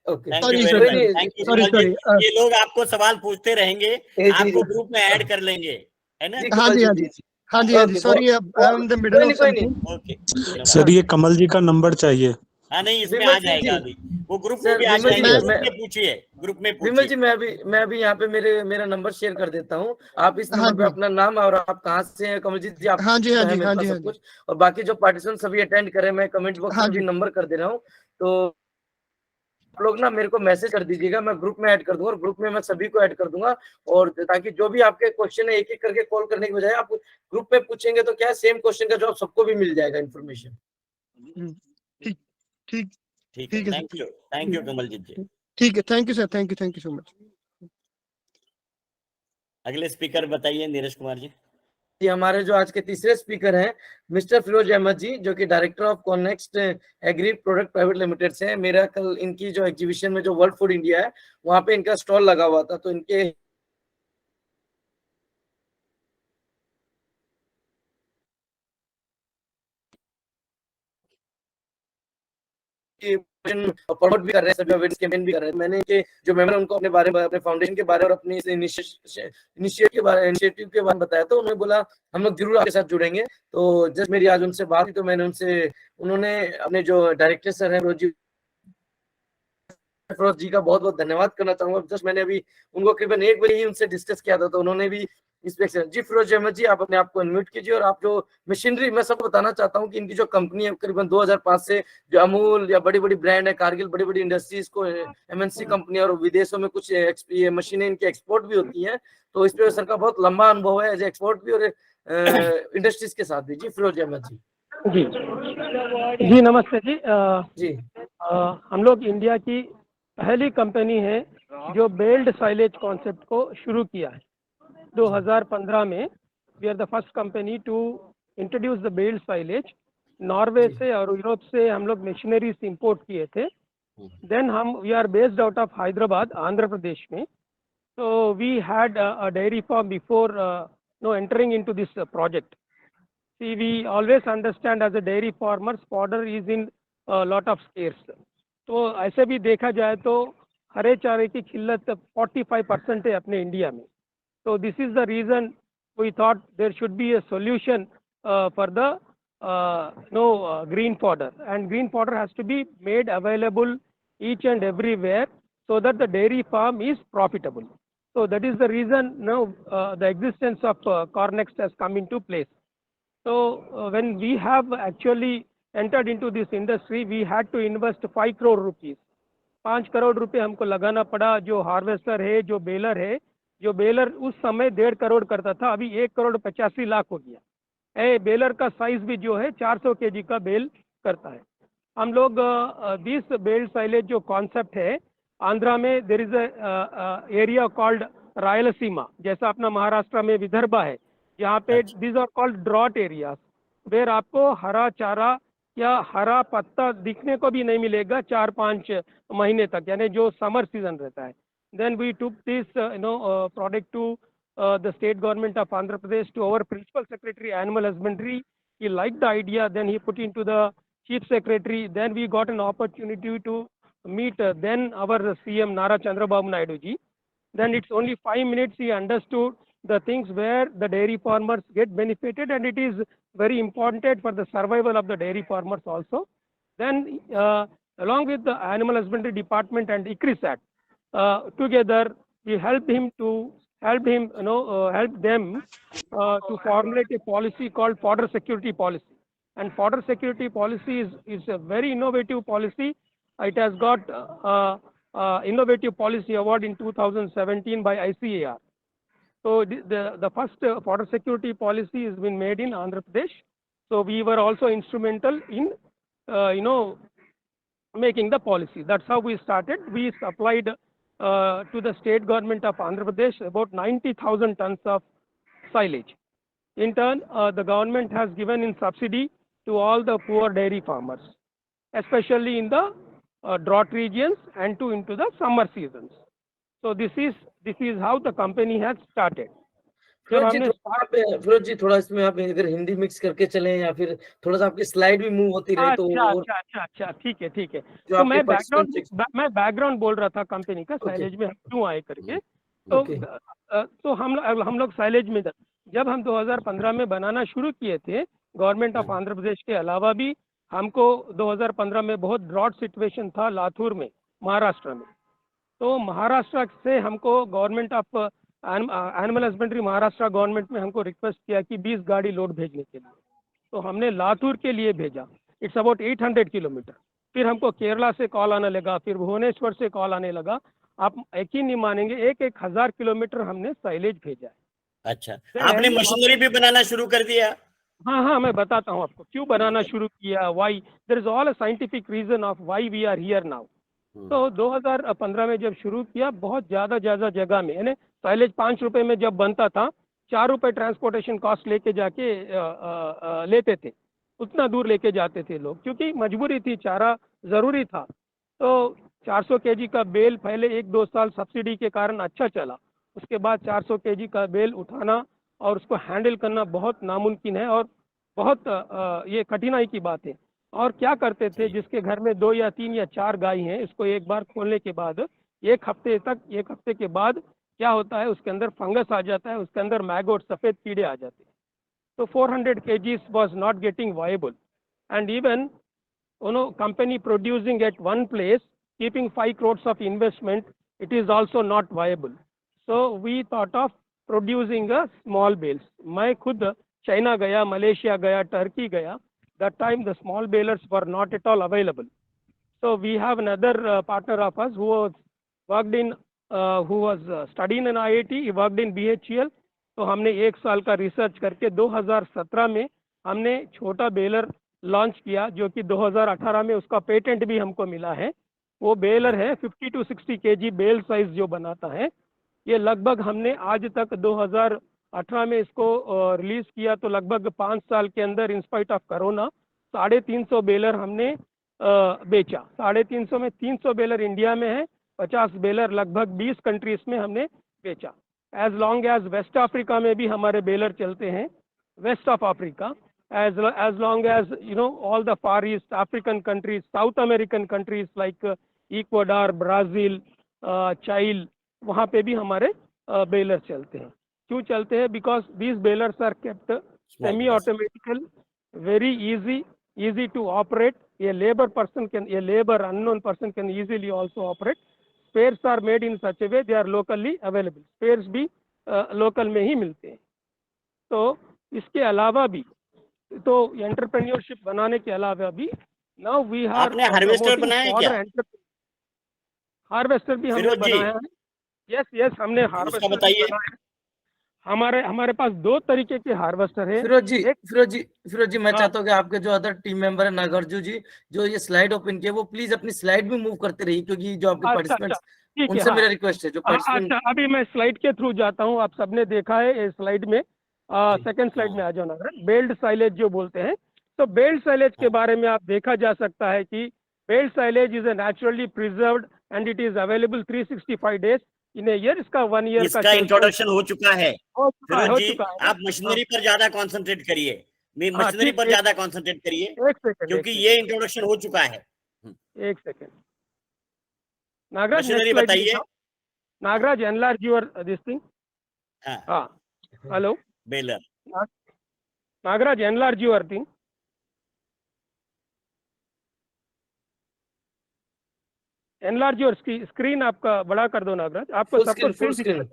okay thank you sorry very sir, कोई मच, नहीं thank you sorry Kamal ji. Sorry. ये लोग आपको सवाल पूछते रहेंगे, जी आपको ग्रुप में ऐड कर लेंगे, है ना? जी हाँ कमल जी, हाँ जी जी, हाँ जी, हाँ जी, okay sorry, I am in the middle of कोई नहीं समथिंग। ओके, सर ये कमल जी का नंबर चाहिए। हाँ नहीं, इसमें विमल आ सिंह जाएगा जी अभी, वो ग्रुप में सर भी आ विमल जी जाएंगे, मैं ग्रुप में पूछिए, ग्रुप में विमल जी पूछिए। मैं अभी यहाँ पे मेरा नंबर शेयर कर देता हूँ। आप इस हाँ नंबर पे जी, अपना नाम और आप कहाँ से हैं कमल जी आप हाँ जी, हाँ है जी, मेरे हाँ पास जी, हाँ सब जी, कुछ। और बाकी जो पार्टिसिपेंट सभी अटेंड करें मैं कमेंट बॉक्स हाँ में भी जी। नंबर कर दे रहा हूँ। तो आप लोग ना मेरे को मैसेज कर दीजिएगा, मैं ग्रुप में ऐड कर दूंगा और ग्रुप में मैं सभी को ऐड कर दूंगा। और ताकि जो भी आपके क्वेश्चन है एक एक करके कॉल करने की बजाय आप ग्रुप में पूछेंगे तो क्या है सेम क्वेश्चन का जवाब सबको भी मिल जाएगा इन्फॉर्मेशन। ठीक ठीक ठीक है, ठीक है थैंक सर, यू कमलजीत जी। ठीक है, thank you sir, thank you so much. अगले स्पीकर बताइए नीरज कुमार जी। जी हमारे जो आज के तीसरे स्पीकर हैं मिस्टर फिरोज अहमद जी, जो कि director of Conext agri product private limited से हैं। मेरा कल इनकी जो एग्जीबिशन में जो वर्ल्ड फूड इंडिया है वहां पे इनका स्टॉल लगा हुआ था, तो इनके प्रमोट भी कर रहे हैं, सभी अवेयरनेस कैंपेन भी कर रहे हैं। मैंने इनके जो मेंबर उनको अपने बारे में, अपने फाउंडेशन के बारे और अपनी इनिशिएटिव के बारे में बताया, तो उन्होंने बोला हम लोग जरूर आपके साथ जुड़ेंगे। तो जस्ट मेरी आज उनसे बात हुई तो मैंने उन्होंने अपने जो डायरेक्टर सर हैं फिरोज जी का बहुत बहुत धन्यवाद करना चाहूंगा। जस्ट मैंने अभी उनको करीबन 1 बजे ही उनसे डिस्कस किया था, तो उन्होंने भी इस पे जी फिरोज अहमद जी आप अपने आप को अनम्यूट कीजिए। और आप जो मशीनरी, मैं सबको बताना चाहता हूँ कि इनकी जो कंपनी है करीबन 2005 से जो अमूल या बड़ी बड़ी ब्रांड है, कारगिल, बड़ी बड़ी इंडस्ट्रीज को एमएनसी कंपनी और विदेशों में कुछ ये मशीनें इनकी एक्सपोर्ट भी होती हैं। तो इस पे सर का बहुत लंबा अनुभव है एज एक्सपोर्ट भी और इंडस्ट्रीज के साथ भी। जी फिरोज अहमद जी जी नमस्ते जी। जी हम लोग इंडिया की पहली कंपनी है जो बेल्ड साइलेज कॉन्सेप्ट को शुरू किया है 2015 में। We are the first company to introduce the baled silage. Norway से और यूरोप से हम लोग मशीनरीज इंपोर्ट किए थे। Then we are based out of Hyderabad, Andhra Pradesh में। So we had a dairy farm before entering into this project. See, we always understand as a dairy farmer, fodder is in a lot of scarce. तो ऐसे भी देखा जाए तो हरे चारे की किल्लत 45% है अपने इंडिया में। So this is the reason we thought there should be a solution for the green fodder, and green fodder has to be made available each and everywhere so that the dairy farm is profitable. So that is the reason now the existence of Cornext has come into place. So when we have actually entered into this industry, we had to invest 5 crore rupees. 5 crore रुपए हमको लगाना पड़ा। जो harvester है, जो baler है, जो baler उस समय 1.5 करोड़ करता था, अभी 1 करोड़ 85 लाख हो गया। बेलर का साइज भी जो है 400 केजी का बेल करता है। हम लोग दिस बेल साइलेज जो कॉन्सेप्ट है, आंध्रा में there is area called Rayalaseema, जैसा अपना महाराष्ट्र में विदर्भा है, यहाँ पे this are called drought areas, where आपको हरा चारा या हरा पत्ता दिखने को भी नहीं मिलेगा 4-5 महीने तक, यानी जो समर सीजन रहता है। Then we took this product to the state government of Andhra Pradesh, to our principal secretary animal husbandry. He liked the idea, then he put into the chief secretary. Then we got an opportunity to meet then our CM Nara Chandrababu Naidu ji. Then it's only 5 minutes he understood the things where the dairy farmers get benefited, and it is very important for the survival of the dairy farmers also. Then along with the animal husbandry department and ICRISAT, together we help them to formulate a policy called fodder security policy. And fodder security policy is a very innovative policy. It has got innovative policy award in 2017 by ICAR. So the first fodder security policy has been made in Andhra Pradesh. So we were also instrumental in making the policy. That's how we started. We supplied to the state government of Andhra Pradesh about 90,000 tons of silage. In turn, the government has given in subsidy to all the poor dairy farmers, especially in the drought regions and into the summer seasons. So this is how the company has started. Firoz ji थोड़ा इसमें आप अगर Hindi mix करके चलें या फिर थोड़ा सा आपकी स्लाइड भी मूव होती रहे तो अच्छा ठीक है तो मैं बैकग्राउंड बोल रहा था कंपनी का साइलेज में क्यों आए करके। तो हम लोग साइलेज में जब हम 2015 में बनाना शुरू किए थे, गवर्नमेंट ऑफ आंध्र प्रदेश के अलावा भी हमको 2015 में बहुत ड्रॉट सिचुएशन था लातूर में, महाराष्ट्र में। तो महाराष्ट्र से हमको government of animal husbandry Maharashtra government में हमको रिक्वेस्ट किया कि 20 गाड़ी लोड भेजने के लिए। तो हमने लातूर के लिए भेजा। It's about 800 kilometre. फिर हमको केरला से कॉल आने लगा, फिर भुवनेश्वर से कॉल आने लगा। आप यकीन नहीं मानेंगे, 1,000 किलोमीटर हमने साइलेज भेजा है। अच्छा, आपने मशीनरी भी बनाना शुरू कर दिया? हाँ, मैं बताता हूँ आपको क्यों बनाना शुरू किया। Why there is all a scientific reason of why we are here now. तो 2015 में जब शुरू किया, बहुत ज़्यादा जगह में, यानी साइलेज 5 रुपए में जब बनता था, 4 रुपए ट्रांसपोर्टेशन कॉस्ट लेके जाके लेते थे। उतना दूर लेके जाते थे लोग, क्योंकि मजबूरी थी, चारा ज़रूरी था। तो 400 केजी का बेल पहले 1-2 साल सब्सिडी के कारण अच्छा चला। उसके बाद 400 केजी का बेल उठाना और उसको हैंडल करना बहुत नामुमकिन है और बहुत ये कठिनाई की बात है। और क्या करते थे, जिसके घर में 2 या 3 या 4 गाय हैं, इसको एक बार खोलने के बाद 1 हफ्ते के बाद क्या होता है, उसके अंदर फंगस आ जाता है, उसके अंदर मैगोट, सफ़ेद कीड़े आ जाते हैं। तो 400 kgs was not getting viable, and even company producing at one place, keeping 5 crores of investment, it is also not viable. So we thought of producing a small bales. मैं खुद चाइना गया, मलेशिया गया, Turkey गया. That time the small balers were not at all available. So we have another partner of us who was worked in who was studying in IIT, he worked in BHEL. तो हमने 1 साल का research करके 2017 में हमने छोटा baler launch किया, जो कि 2018 में उसका पेटेंट भी हमको मिला है। वो बेलर है 50 to 60 kg बेल साइज जो बनाता है। ये लगभग हमने आज तक 2018 में इसको रिलीज किया, तो लगभग 5 साल के अंदर इंस्पाइट ऑफ कोरोना 350 बेलर हमने बेचा। 350 में 300 बेलर इंडिया में है, 50 बेलर लगभग 20 कंट्रीज में हमने बेचा। As long as West Africa में भी हमारे बेलर चलते हैं, West of Africa, as long as all the far east African countries, South American countries like Ecuador, Brazil, Chile, वहाँ पे भी हमारे बेलर चलते हैं। क्यों चलते हैं? Because these balers are kept semi-automatical, very easy to operate. A labor unknown person can easily also operate. Spares are made in such a way they are locally available. Spares भी local में ही मिलते हैं। तो इसके अलावा भी, तो entrepreneurship बनाने के अलावा भी नाउ वी आर, आपने हार्वेस्टर बनाया क्या? हार्वेस्टर भी हमने बनाया है। यस हमने हार्वेस्टर बनाया है। हमारे पास 2 तरीके के हार्वेस्टर है। फिरोज जी मैं चाहता हूँ कि आपके जो अदर टीम मेंबर है नागार्जुन जी, जो ये स्लाइड ओपन किए, वो प्लीज अपनी स्लाइड भी मूव करते रहिए, क्योंकि जो आपके पार्टिसिपेंट्स उनसे मेरा रिक्वेस्ट है, जो अच्छा अभी मैं स्लाइड के थ्रू जाता हूँ। आप सबने देखा है इस स्लाइड में, सेकंड स्लाइड में आ जाओ नागराज। बेल्ड साइलेज जो बोलते हैं, तो बेल्ड साइलेज के बारे में आप देखा जा सकता है कि baled silage is a naturally preserved and it is available 365 days in a year. इसका 1 ईयर का इंट्रोडक्शन हो चुका है। हो चुका है। आप मशीनरी पर ज्यादा कंसंट्रेट करिए, मशीनरी पर ज्यादा कंसंट्रेट करिए, क्योंकि ये इंट्रोडक्शन हो चुका है। 1 सेकंड नागराज, मशीनरी बताइए। Nagaraj enlarge your this thing. हाँ hello baler, Nagaraj enlarge your thing. Enlarge your screen, आपका बड़ा कर दो नागराज। आपको सब कुछ फुल स्क्रीन?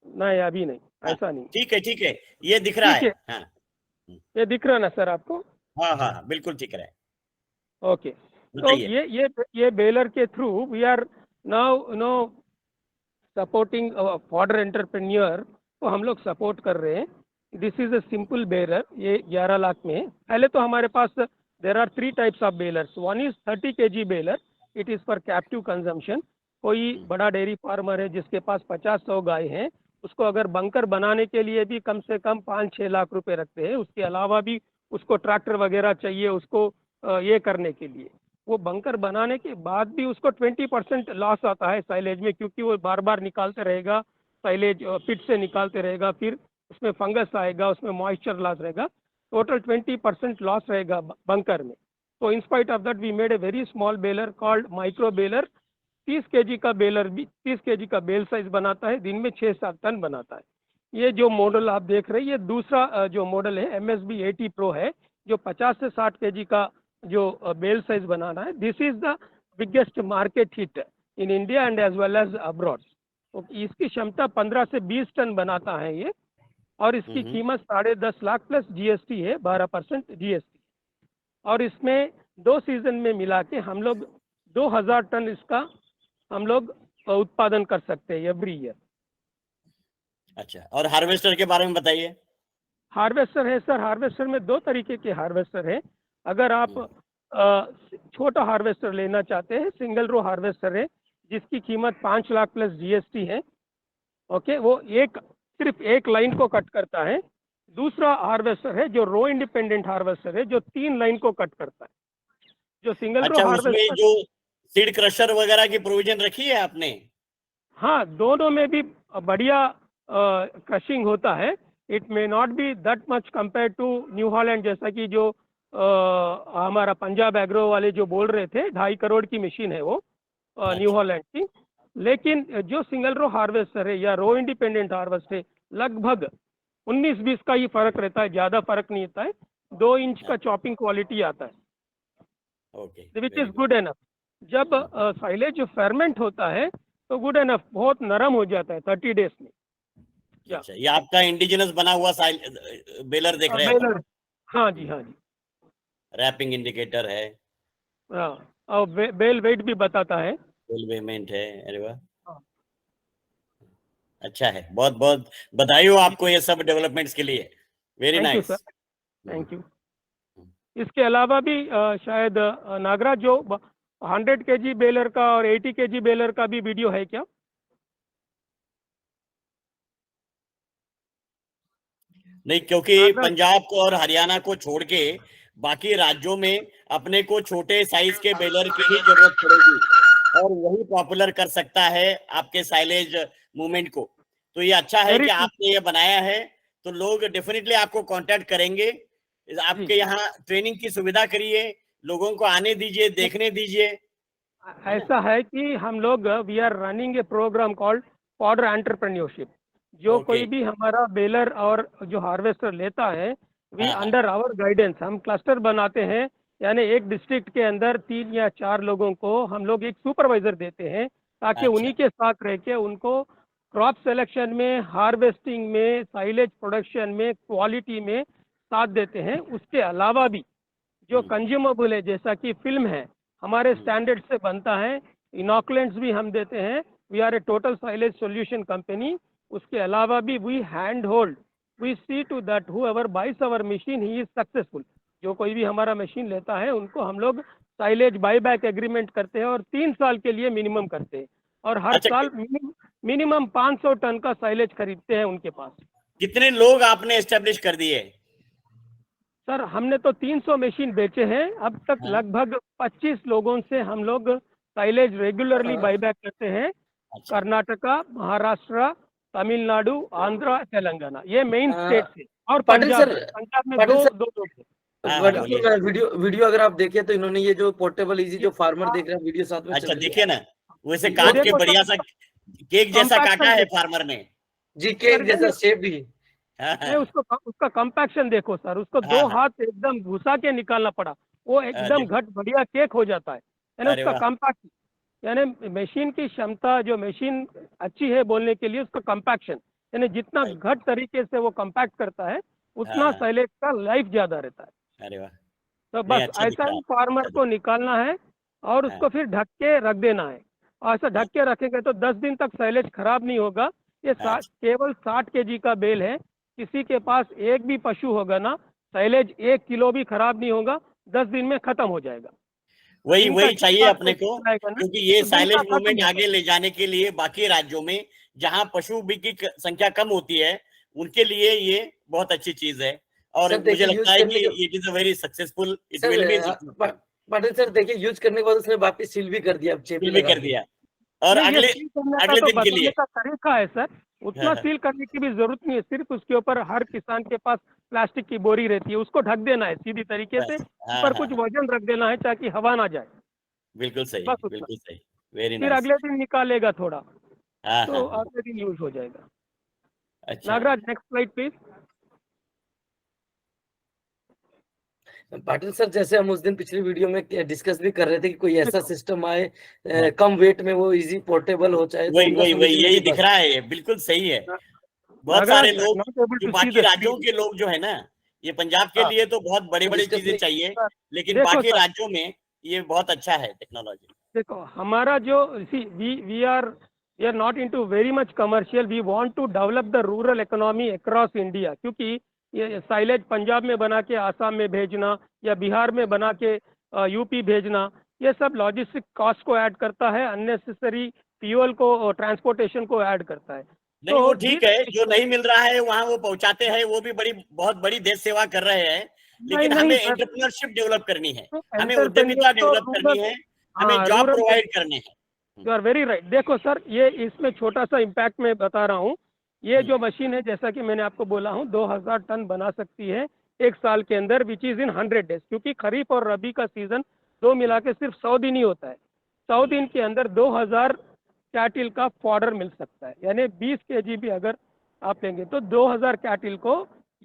नहीं अभी नहीं, ऐसा नहीं। ठीक है, ये दिख रहा है। हाँ। ये दिख रहा ना सर आपको? हाँ हाँ बिल्कुल ठीक है, ओके, तो बताइए। ये बेलर के through we are now supporting fodder entrepreneur को हम लोग सपोर्ट कर रहे हैं। This is a simple baler, ये 11 लाख में है। पहले तो हमारे पास there are 3 types of balers. One is 30 kg baler, it is for captive consumption. कोई बड़ा डेयरी फार्मर है जिसके पास 50-100 गाय हैं, उसको अगर बंकर बनाने के लिए भी कम से कम 5-6 लाख रुपए रखते हैं। उसके अलावा भी उसको ट्रैक्टर वगैरह चाहिए उसको ये करने के लिए। वो बंकर बनाने के बाद भी उसको 20% लॉस आता है साइलेज में, क्योंकि वो बार बार निकालते रहेगा साइलेज, पिट से निकालते रहेगा, फिर उसमें फंगस आएगा, उसमें मॉइस्चर लॉस रहेगा, टोटल 20% लॉस रहेगा बंकर में। तो in spite of that we made a very small baler called micro baler. 30 kg का बेलर भी 30 kg का बेल साइज बनाता है, दिन में 6-7 टन बनाता है। ये जो मॉडल आप देख रहे हैं, ये दूसरा जो मॉडल है MSB 80 Pro है, जो 50 से 60 kg का जो बेल साइज बनाना है। This is the biggest market hit in India and as well as abroad. तो इसकी क्षमता 15 से 20 टन बनाता है ये, और इसकी कीमत 10.5 लाख प्लस GST है, 12% GST। और इसमें 2 सीजन में मिला के हम लोग 2000 टन इसका हम लोग उत्पादन कर सकते हैं एवरी ईयर। अच्छा, और हार्वेस्टर के बारे में बताइए। हार्वेस्टर है सर, हार्वेस्टर में 2 तरीके के हार्वेस्टर है। अगर आप छोटा हार्वेस्टर लेना चाहते हैं, सिंगल रो हार्वेस्टर है जिसकी कीमत 5 लाख प्लस GST है। ओके, वो सिर्फ एक लाइन को कट करता है। दूसरा हार्वेस्टर है जो रो इंडिपेंडेंट हार्वेस्टर है, जो 3 लाइन को कट करता है। जो सिंगल रो अच्छा, उसमें हार्वेस्टर, जो सीड क्रशर वगैरह की प्रोविजन रखी है आपने? हाँ, दोनों में भी बढ़िया क्रशिंग होता है। It may not be that much compare to New Holland, जैसा कि जो हमारा पंजाब एग्रो वाले जो बोल रहे थे, 2.5 करोड़ की मशीन है वो न्यू हॉलैंड की। लेकिन जो सिंगल रो हार्वेस्टर है या रो इंडिपेंडेंट हार्वेस्ट है, लगभग 19-20 का ही फर्क रहता है, ज़्यादा फर्क नहीं होता है। 2 इंच का चॉपिंग क्वालिटी आता है, okay, which is good enough. जब साइलेज फर्मेंट होता है तो गुड एनफ, बहुत नरम हो जाता है 30 डेज में। अच्छा, ये आपका इंडिजिनस बना हुआ बेलर देख रहे हैं अपन? बेलर, हाँ जी, हाँ जी, रैपिंग इंडिकेटर है, हाँ, और बेल वेट भी बताता है। बेल पेमेंट है। अरे वाह, हाँ। अच्छा है, बहुत बहुत बधाई हो आपको ये सब डेवलपमेंट्स के लिए। Very thank you nice. Sir, thank you. इसके अलावा भी शायद नागराज जो 100 kg बेलर का और 80 kg बेलर का भी वीडियो है क्या? नहीं, क्योंकि नागराज, पंजाब को और हरियाणा को छोड़ के बाकी राज्यों में अपने को छोटे साइज के बेलर की ही जरूरत पड़ेगी, और वही पॉपुलर कर सकता है आपके साइलेज मूवमेंट को। तो ये अच्छा है वेरी कि आपने ये बनाया है, तो लोग डेफिनेटली आपको कांटेक्ट करेंगे। आपके यहाँ ट्रेनिंग की सुविधा करिए, लोगों को आने दीजिए, देखने दीजिए। ऐसा है कि हम लोग we are running a programme called fodder entrepreneurship. जो कोई भी हमारा बेलर और जो हार्वेस्टर लेता है, वी अंडर आवर गाइडेंस हम क्लस्टर बनाते हैं। यानी एक डिस्ट्रिक्ट के अंदर 3 या 4 लोगों को हम लोग एक सुपरवाइजर देते हैं, ताकि उन्हीं के साथ रह के उनको क्रॉप सिलेक्शन में, हार्वेस्टिंग में, साइलेज प्रोडक्शन में, क्वालिटी में साथ देते हैं। उसके अलावा भी जो कंज्यूमेबल है, जैसा कि फिल्म है, हमारे स्टैंडर्ड से बनता है। इनॉकुलेंट्स भी हम देते हैं। We are a total silage solution company. उसके अलावा भी we hand hold, we see to that whoever buys our machine he is successful. जो कोई भी हमारा मशीन लेता है उनको हम लोग साइलेज बाईबैक एग्रीमेंट करते हैं, और 3 साल के लिए मिनिमम करते हैं, और हर अच्छा, साल मिनिमम 500 टन का साइलेज खरीदते हैं उनके पास। कितने लोग आपने एस्टेब्लिश कर दिए? सर, हमने तो 300 मशीन बेचे हैं अब तक। लगभग 25 लोगों से हम लोग साइलेज रेगुलरली बाईबैक करते हैं। कर्नाटका, महाराष्ट्र, तमिलनाडु, आंध्र, तेलंगाना, ये मेन स्टेट्स है। और पाटिल पंजाब, सर, पंजाब में पाटिल दो सर, दो लोग हैं। पाटिल सर, वीडियो अगर आप देखें तो इन्होंने ये जो पोर्टेबल इजी जो फार्मर देख रहे हैं वीडियो साथ में अच्छा, चल देखिए ना, वैसे ये काट के देखो बढ़िया सा केक जैसा काटा है फार्मर ने। जी, केक जैसा शेप भी। ये उसका कंपैक्शन देखो सर, उसको 2 हाथ एकदम घुसा के निकालना पड़ा, वो एकदम घट बढ़िया केक हो जाता है। यानी अरे उसका वाह, कंपैक्ट, यानी मशीन की क्षमता, जो मशीन अच्छी है बोलने के लिए उसका कंपैक्शन, यानी जितना घट तरीके से वो कंपैक्ट करता है उतना साइलेज का लाइफ ज्यादा रहता है। अरे वाह, तो नहीं, बस अच्छा दिख ऐसा रहा ही है। फार्मर को निकालना है और हाँ। उसको फिर ढक के रख देना है। और ऐसा ढक के रखेंगे तो 10 दिन तक साइलेज खराब नहीं होगा। ये हाँ। केवल 60 केजी का बेल है। किसी के पास एक भी पशु होगा ना, साइलेज 1 किलो भी खराब नहीं होगा, 10 दिन में खत्म हो जाएगा। वही दिन का वही चाहिए जितना अपने को, आएगा ना, क्योंकि ये तो दिन का साइलेज खत्म मूवमेंट होगा। आगे ले जाने के लिए बाकी राज्यों में जहां पशु भी की संख्या कम होती है उनके लिए ये बहुत अच्छी चीज है। और सर मुझे देखिए लगता यूज है करने कि के it is a very successful, it sir will be Patil sir देखिए यूज करने के बाद उसने वापस सील भी कर दिया, अब चेपी भी लगा कर के। दिया। और नहीं, ये अगले सील करने का अगले तो दिन के बताने लिए का तरीका है सर। हाँ, उतना हाँ। सील करने की भी जरूरत नहीं है, सिर्फ उसके ऊपर हर किसान के पास प्लास्टिक की बोरी रहती है, उसको ढक देना है सीधी तरीके से, बस, हाँ, ऊपर हाँ, कुछ हाँ। वजन रख देना है ताकि हवा ना जाए, बिल्कुल सही, बस उतना। बिल्कुल सही। वेरी फिर नाइस। अगले दिन निकालेगा थोड़ा, हाँ, तो हाँ, हाँ। अगले दिन यूज हो जाएगा। अच्छा। Nagaraj, next slide please. Patil sir जैसे हम उस दिन पिछली वीडियो में डिस्कस भी कर रहे थे कि कोई ऐसा सिस्टम आए हाँ। कम वेट में वो इजी पोर्टेबल हो जाए, तो वही उनका वही वही सोल्यूशन यही यही दिख बस। रहा है, ये बिल्कुल सही है। बहुत सारे नागराज, लोग नॉट एबल जो टू सी बाकी द राज्यों स्क्रीन। के लोग जो है ना, ये पंजाब के हाँ, लिए तो बहुत बड़े बड़े डिस्कस चीजें नहीं चाहिए, लेकिन देखो बाकी सर, राज्यों में ये बहुत अच्छा है टेक्नोलॉजी। देखो हमारा जो we are not into very much commercial, we want to develop the rural economy across India, क्योंकि ये साइलेज पंजाब में बना के आसाम में भेजना या बिहार में बना के यूपी भेजना, ये सब लॉजिस्टिक कॉस्ट को ऐड करता है, अननेसेसरी फ्यूल को, ट्रांसपोर्टेशन को ऐड करता है। नहीं वो तो ठीक है, जो नहीं मिल रहा है वहां वो पहुंचाते हैं, वो भी बहुत बड़ी देश सेवा कर रहे हैं, नहीं लेकिन नहीं हमें सर, एंटरप्रेन्योरशिप डेवलप करनी है, हमें एंटरप्रेन्योर उद्यमिता तो डेवलप करनी रूरल, है, हमें हाँ जॉब रूरल, प्रोवाइड करने हैं। You are very right. देखो सर, ये इसमें छोटा सा इम्पैक्ट मैं बता रहा हूँ। ये जो मशीन है, जैसा कि मैंने आपको बोला हूँ, 2000 टन बना सकती है एक साल के अंदर, विच इज इन 100 डेज, क्योंकि खरीफ और रबी का सीजन दो मिला के सिर्फ 100 दिन ही होता है। 100 दिन के अंदर 2000 कैटिल का फॉडर मिल सकता है, यानी 20 केजी भी अगर आप लेंगे तो 2000 कैटिल को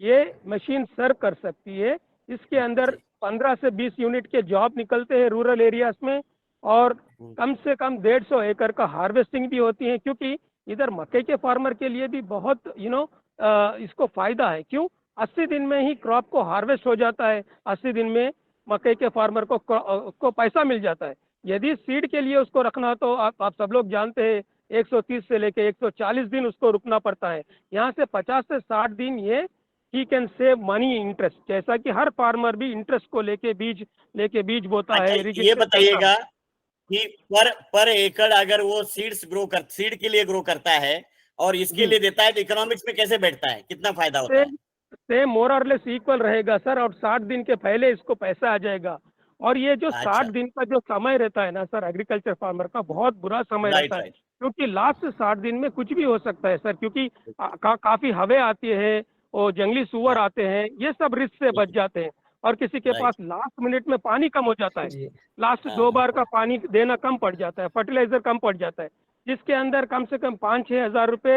ये मशीन सर्व कर सकती है। इसके अंदर 15 से 20 यूनिट के जॉब निकलते हैं रूरल एरियाज में, और कम से कम 150 एकड़ का हार्वेस्टिंग भी होती है, क्योंकि इधर मकई के फार्मर के लिए भी बहुत इसको फायदा है। क्यों? 80 दिन में ही क्रॉप को हार्वेस्ट हो जाता है, 80 दिन में मकई के फार्मर को पैसा मिल जाता है। यदि सीड के लिए उसको रखना हो तो आप सब लोग जानते हैं 130 से लेके 140 दिन उसको रुकना पड़ता है। यहाँ से 50 से 60 दिन ये he can save money interest, जैसा कि हर फार्मर भी इंटरेस्ट को लेके बीज बोता अच्छा है, ये इरिगेशन करता है। बताइएगा कि पर एकड़ अगर वो सीड के लिए ग्रो करता है और इसके जी, लिए देता है, तो इकोनॉमिक्स में कैसे बैठता है, कितना फायदा होता है? सेम मोर और लेस इक्वल रहेगा सर, और 60 दिन के पहले इसको पैसा आ जाएगा। और ये जो अच्छा, 60 दिन का जो समय रहता है ना सर, एग्रीकल्चर फार्मर का बहुत बुरा समय रहता राइट है, राइट। क्योंकि लास्ट 60 दिन में कुछ भी हो सकता है सर, क्योंकि काफी हवा आती है और जंगली सुअर आते हैं, ये सब रिस्क से बच जाते हैं। और किसी के पास राइट। लास्ट मिनट में पानी कम हो जाता है, जी लास्ट हाँ, 2 हाँ, बार का पानी देना कम पड़ जाता है, फर्टिलाइजर कम पड़ जाता है, जिसके अंदर कम से कम 5-6 हजार रुपए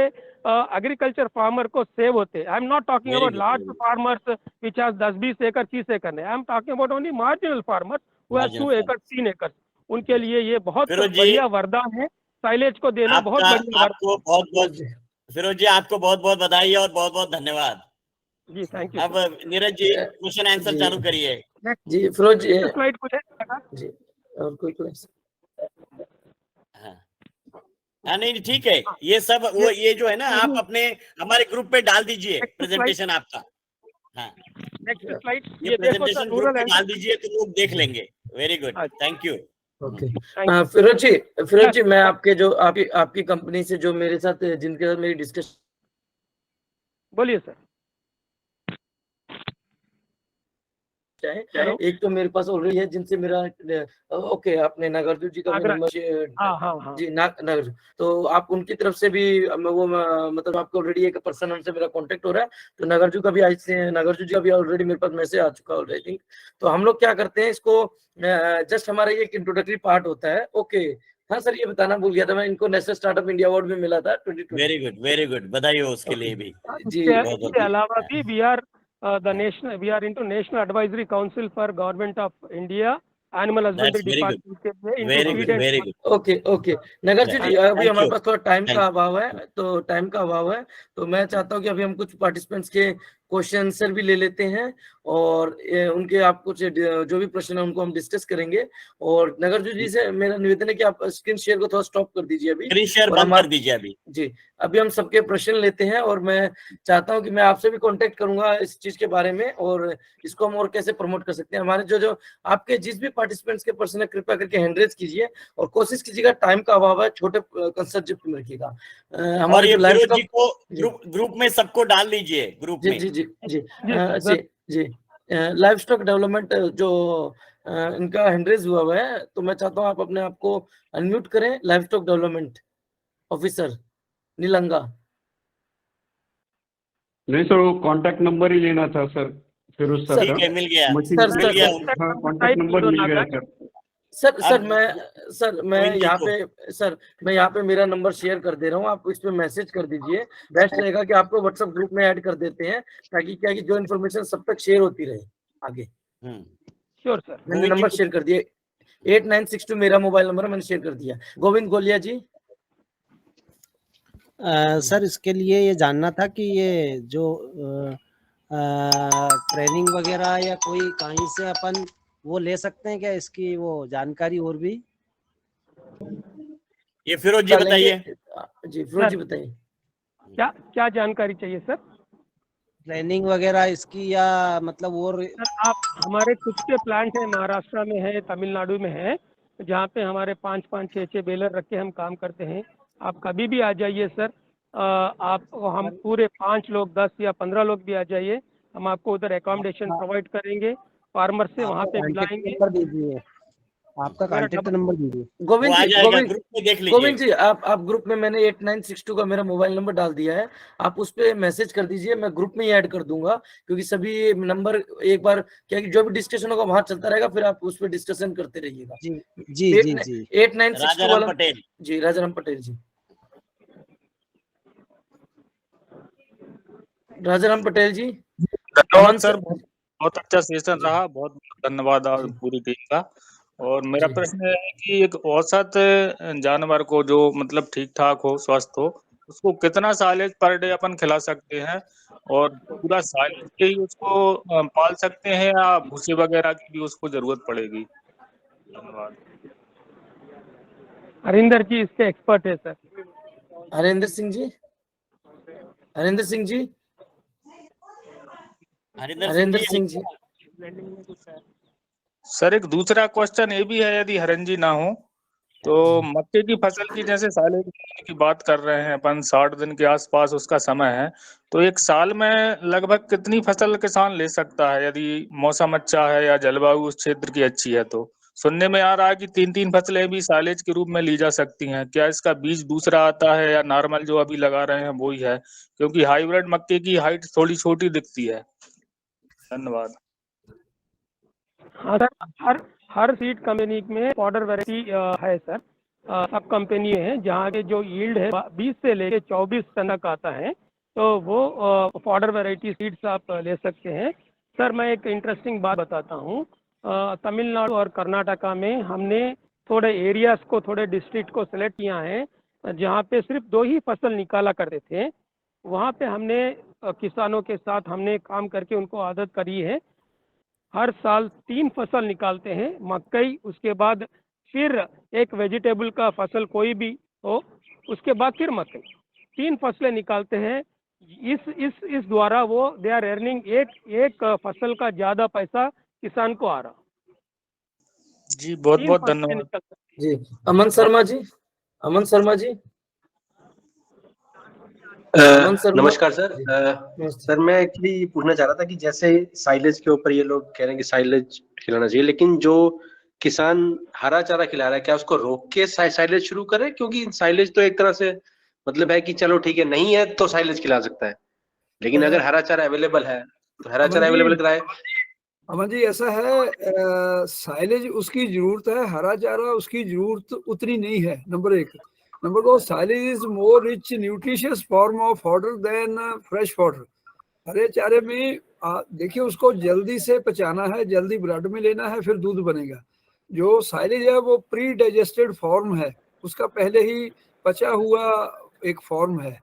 एग्रीकल्चर फार्मर को सेव होते हैं। I am not talking very about good, large farmers which has 10-20 एकड़ 30 एकड़ नहीं, I am talking about only marginal farmer who has 2 एकड़ 3 एकड़। उनके लिए ये बहुत फिरोज जी बढ़िया वरदान है, साइलेज को देना बहुत आपका बढ़िया वरदान। आपको बहुत बहुत जी फिरोज जी आपको बहुत बहुत बधाई और बहुत बहुत धन्यवाद। जी, थैंक यू अब sir. Neeraj ji question answer जी चालू करिए। जी फिरोज जी स्लाइड कुछ है? जी और कोई क्वेश्चन? हाँ हाँ, नहीं ठीक है, ये सब वो ये जो है ना, आप अपने हमारे ग्रुप पे डाल दीजिए प्रेजेंटेशन आपका। हाँ, नेक्स्ट स्लाइड, ये ये देखो सर, प्रेजेंटेशन ग्रुप रूरल पे डाल दीजिए तो लोग देख लेंगे। Very good, thank you. Okay thank Firoz ji मैं आपके जो आपकी कंपनी से जो मेरे साथ जिनके साथ मेरी डिस्कशन बोलिए सर। है, एक तो मेरे पास ऑलरेडी है जिनसे मेरा ओके, आपने नागार्जुन जी का भी नागराज, नंबर हाँ जी नागार्जुन, तो आप उनकी तरफ से भी मतलब आपको ऑलरेडी एक पर्सन हमसे मेरा कांटेक्ट हो रहा है, तो नागार्जुन का भी नागार्जुन जी का भी ऑलरेडी मेरे पास मैसेज आ चुका ऑलरेडी। तो हम लोग क्या करते हैं, इसको जस्ट हमारा ये एक इंट्रोडक्टरी पार्ट होता है। ओके हाँ सर, ये बताना भूल गया था मैं, इनको नेशनल स्टार्टअप इंडिया अवार्ड भी मिला था 2020। वेरी गुड, बधाई हो उसके लिए भी। जी इसके अलावा भी we are we are into national advisory council for government of India, animal husbandry That's very good. Department के लिए very into good, feed and very good. Okay Nagar ji, अभी थैंक हमारे यू। पास थोड़ा टाइम Thank का अभाव है, तो मैं चाहता हूँ कि अभी हम कुछ पार्टिसिपेंट्स के क्वेश्चन आंसर भी ले लेते हैं और उनके आप कुछ जो भी प्रश्न है उनको हम डिस्कस करेंगे। और नागार्जुन जी से मेरा निवेदन है कि आप स्क्रीन शेयर को थोड़ा स्टॉप कर दीजिए अभी, स्क्रीन शेयर बंद कर दीजिए अभी जी। अभी हम सबके प्रश्न लेते हैं और मैं चाहता हूं कि मैं आपसे भी कांटेक्ट करूंगा इस चीज के बारे में और इसको हम और कैसे प्रमोट कर सकते हैं। हमारे जो आपके जिस भी पार्टिसिपेंट्स के प्रश्न है कृपया करके हैंड रेज कीजिए और कोशिश कीजिएगा, टाइम का अभाव है, छोटे कंसेप्ट में रखिएगा। हमारे फिरोज जी को ग्रुप में सबको डाल लीजिए ग्रुप में। जी जी जी जी जी लाइव स्टॉक डेवलपमेंट जो इनका हैंडरेज हुआ है, तो मैं चाहता हूँ आप अपने आप को अनम्यूट करें। Livestock development officer Neelanga. नहीं सर, वो कांटेक्ट नंबर ही लेना था सर, फिरोज सर ठीक है, मिल गया कांटेक्ट नंबर मिल गया सर। मैं यहाँ पे मेरा नंबर शेयर कर दे रहा हूँ, आप इस पे मैसेज कर दीजिए। बेस्ट रहेगा कि आपको व्हाट्सएप ग्रुप में ऐड कर देते हैं ताकि क्या कि जो इन्फॉर्मेशन सब तक शेयर होती रहे आगे। श्योर सर, मैंने नंबर शेयर कर दिया, 8962 मेरा मोबाइल नंबर मैंने शेयर कर दिया। गोविंद गोलिया जी। सर इसके लिए ये जानना था कि ये जो ट्रेनिंग वगैरह या कोई कहीं से अपन वो ले सकते हैं क्या, इसकी वो जानकारी और भी? ये फिरोज जी बताइए। जी फिरोज जी बताइए, क्या जानकारी चाहिए सर? ट्रेनिंग वगैरह इसकी या मतलब और? सर आप, हमारे कुछ के प्लांट है महाराष्ट्र में है, तमिलनाडु में है, जहाँ पे हमारे 5-5, 6-6 बेलर रख के हम काम करते हैं। आप कभी भी आ जाइए सर, आप हम पूरे 5 लोग 10 या 15 लोग भी आ जाइए, हम आपको उधर एकोमोडेशन प्रोवाइड करेंगे, फार्मर से वहाँ पे मिलाएंगे। आपका कांटेक्ट नंबर दीजिए। गोविंद जी आप ग्रुप में, मैंने 8962 का मेरा मोबाइल नंबर डाल दिया है, आप उस पे मैसेज कर दीजिए, मैं ग्रुप में ही ऐड कर दूंगा, क्योंकि सभी नंबर एक बार क्या कि जो भी डिस्कशन होगा वहां चलता रहेगा, फिर आप उस पे डिस्कशन करते रहिएगा। जी 8962 वाला जी, राजाराम पटेल जी, राजाराम पटेल जी। धन्यवाद सर, बहुत अच्छा सेशन रहा, बहुत धन्यवाद पूरी टीम का। और मेरा प्रश्न है कि एक औसत जानवर को जो मतलब ठीक ठाक हो, स्वस्थ हो, उसको कितना साइलेज पर डे अपन खिला सकते हैं, और पूरा साइलेज के ही उसको पाल सकते हैं या भूसे वगैरह की भी उसको जरूरत पड़ेगी? धन्यवाद। हरिंदर जी इसके एक्सपर्ट है सर। हरिंदर सिंह जी, हरिंदर सिंह जी, हरिंदर सिंह जी। सर एक दूसरा क्वेश्चन ये भी है, यदि हरन जी ना हो तो मक्के की फसल की जैसे साइलेज की बात कर रहे हैं अपन, 60 दिन के आसपास उसका समय है, तो एक साल में लगभग कितनी फसल किसान ले सकता है यदि मौसम अच्छा है या जलवायु उस क्षेत्र की अच्छी है? तो सुनने में आ रहा है कि 3-3 फसलें भी साइलेज के रूप में ली जा सकती हैं। क्या इसका बीज दूसरा आता है या नॉर्मल जो अभी लगा रहे हैं वही है? क्योंकि हाइब्रिड मक्के की हाइट थोड़ी छोटी दिखती है। धन्यवाद। हाँ सर, हर सीड कंपनी में पाउडर वैरायटी है सर, सब कंपनी है जहाँ के जो यील्ड है 20 से लेके 24 टन तक आता है, तो वो पाउडर वैरायटी सीड्स आप ले सकते हैं। सर मैं एक इंटरेस्टिंग बात बताता हूँ, तमिलनाडु और कर्नाटका में हमने थोड़े एरियाज को, थोड़े डिस्ट्रिक्ट को सिलेक्ट किया है जहाँ पे सिर्फ 2 ही फसल निकाला करते थे। वहाँ पे हमने किसानों के साथ हमने काम करके उनको आदत करी है, हर साल 3 फसल निकालते हैं, मकई, उसके बाद फिर एक वेजिटेबल का फसल कोई भी हो, उसके बाद फिर मकई, 3 फसलें निकालते हैं। इस द्वारा वो दे आर अर्निंग एक फसल का ज्यादा पैसा किसान को आ रहा। जी बहुत बहुत धन्यवाद जी। अमन शर्मा जी, अमन शर्मा जी। नमस्कार सर। सर मैं एक्चुअली पूछना चाह रहा था कि जैसे साइलेज के ऊपर ये लोग कह रहे हैं कि साइलेज खिलाना चाहिए, लेकिन जो किसान हरा चारा खिला रहा है क्या उसको रोक के साइलेज शुरू करें? क्योंकि साइलेज तो एक तरह से मतलब है कि चलो ठीक है, नहीं है तो साइलेज खिला सकता है, लेकिन अगर हरा चारा अवेलेबल है तो हरा चारा अवेलेबल कराए। अमन जी ऐसा है, साइलेज उसकी जरूरत है, हरा चारा उसकी जरूरत उतनी नहीं है, number 1। Number 2, silage is more rich nutritious form of fodder than fresh fodder. हरे चारे में देखिए उसको जल्दी से पचाना है, जल्दी ब्लड में लेना है, फिर दूध बनेगा। जो साइलेज है वो प्री डाइजेस्टेड फॉर्म है, उसका पहले ही पचा हुआ एक फॉर्म है।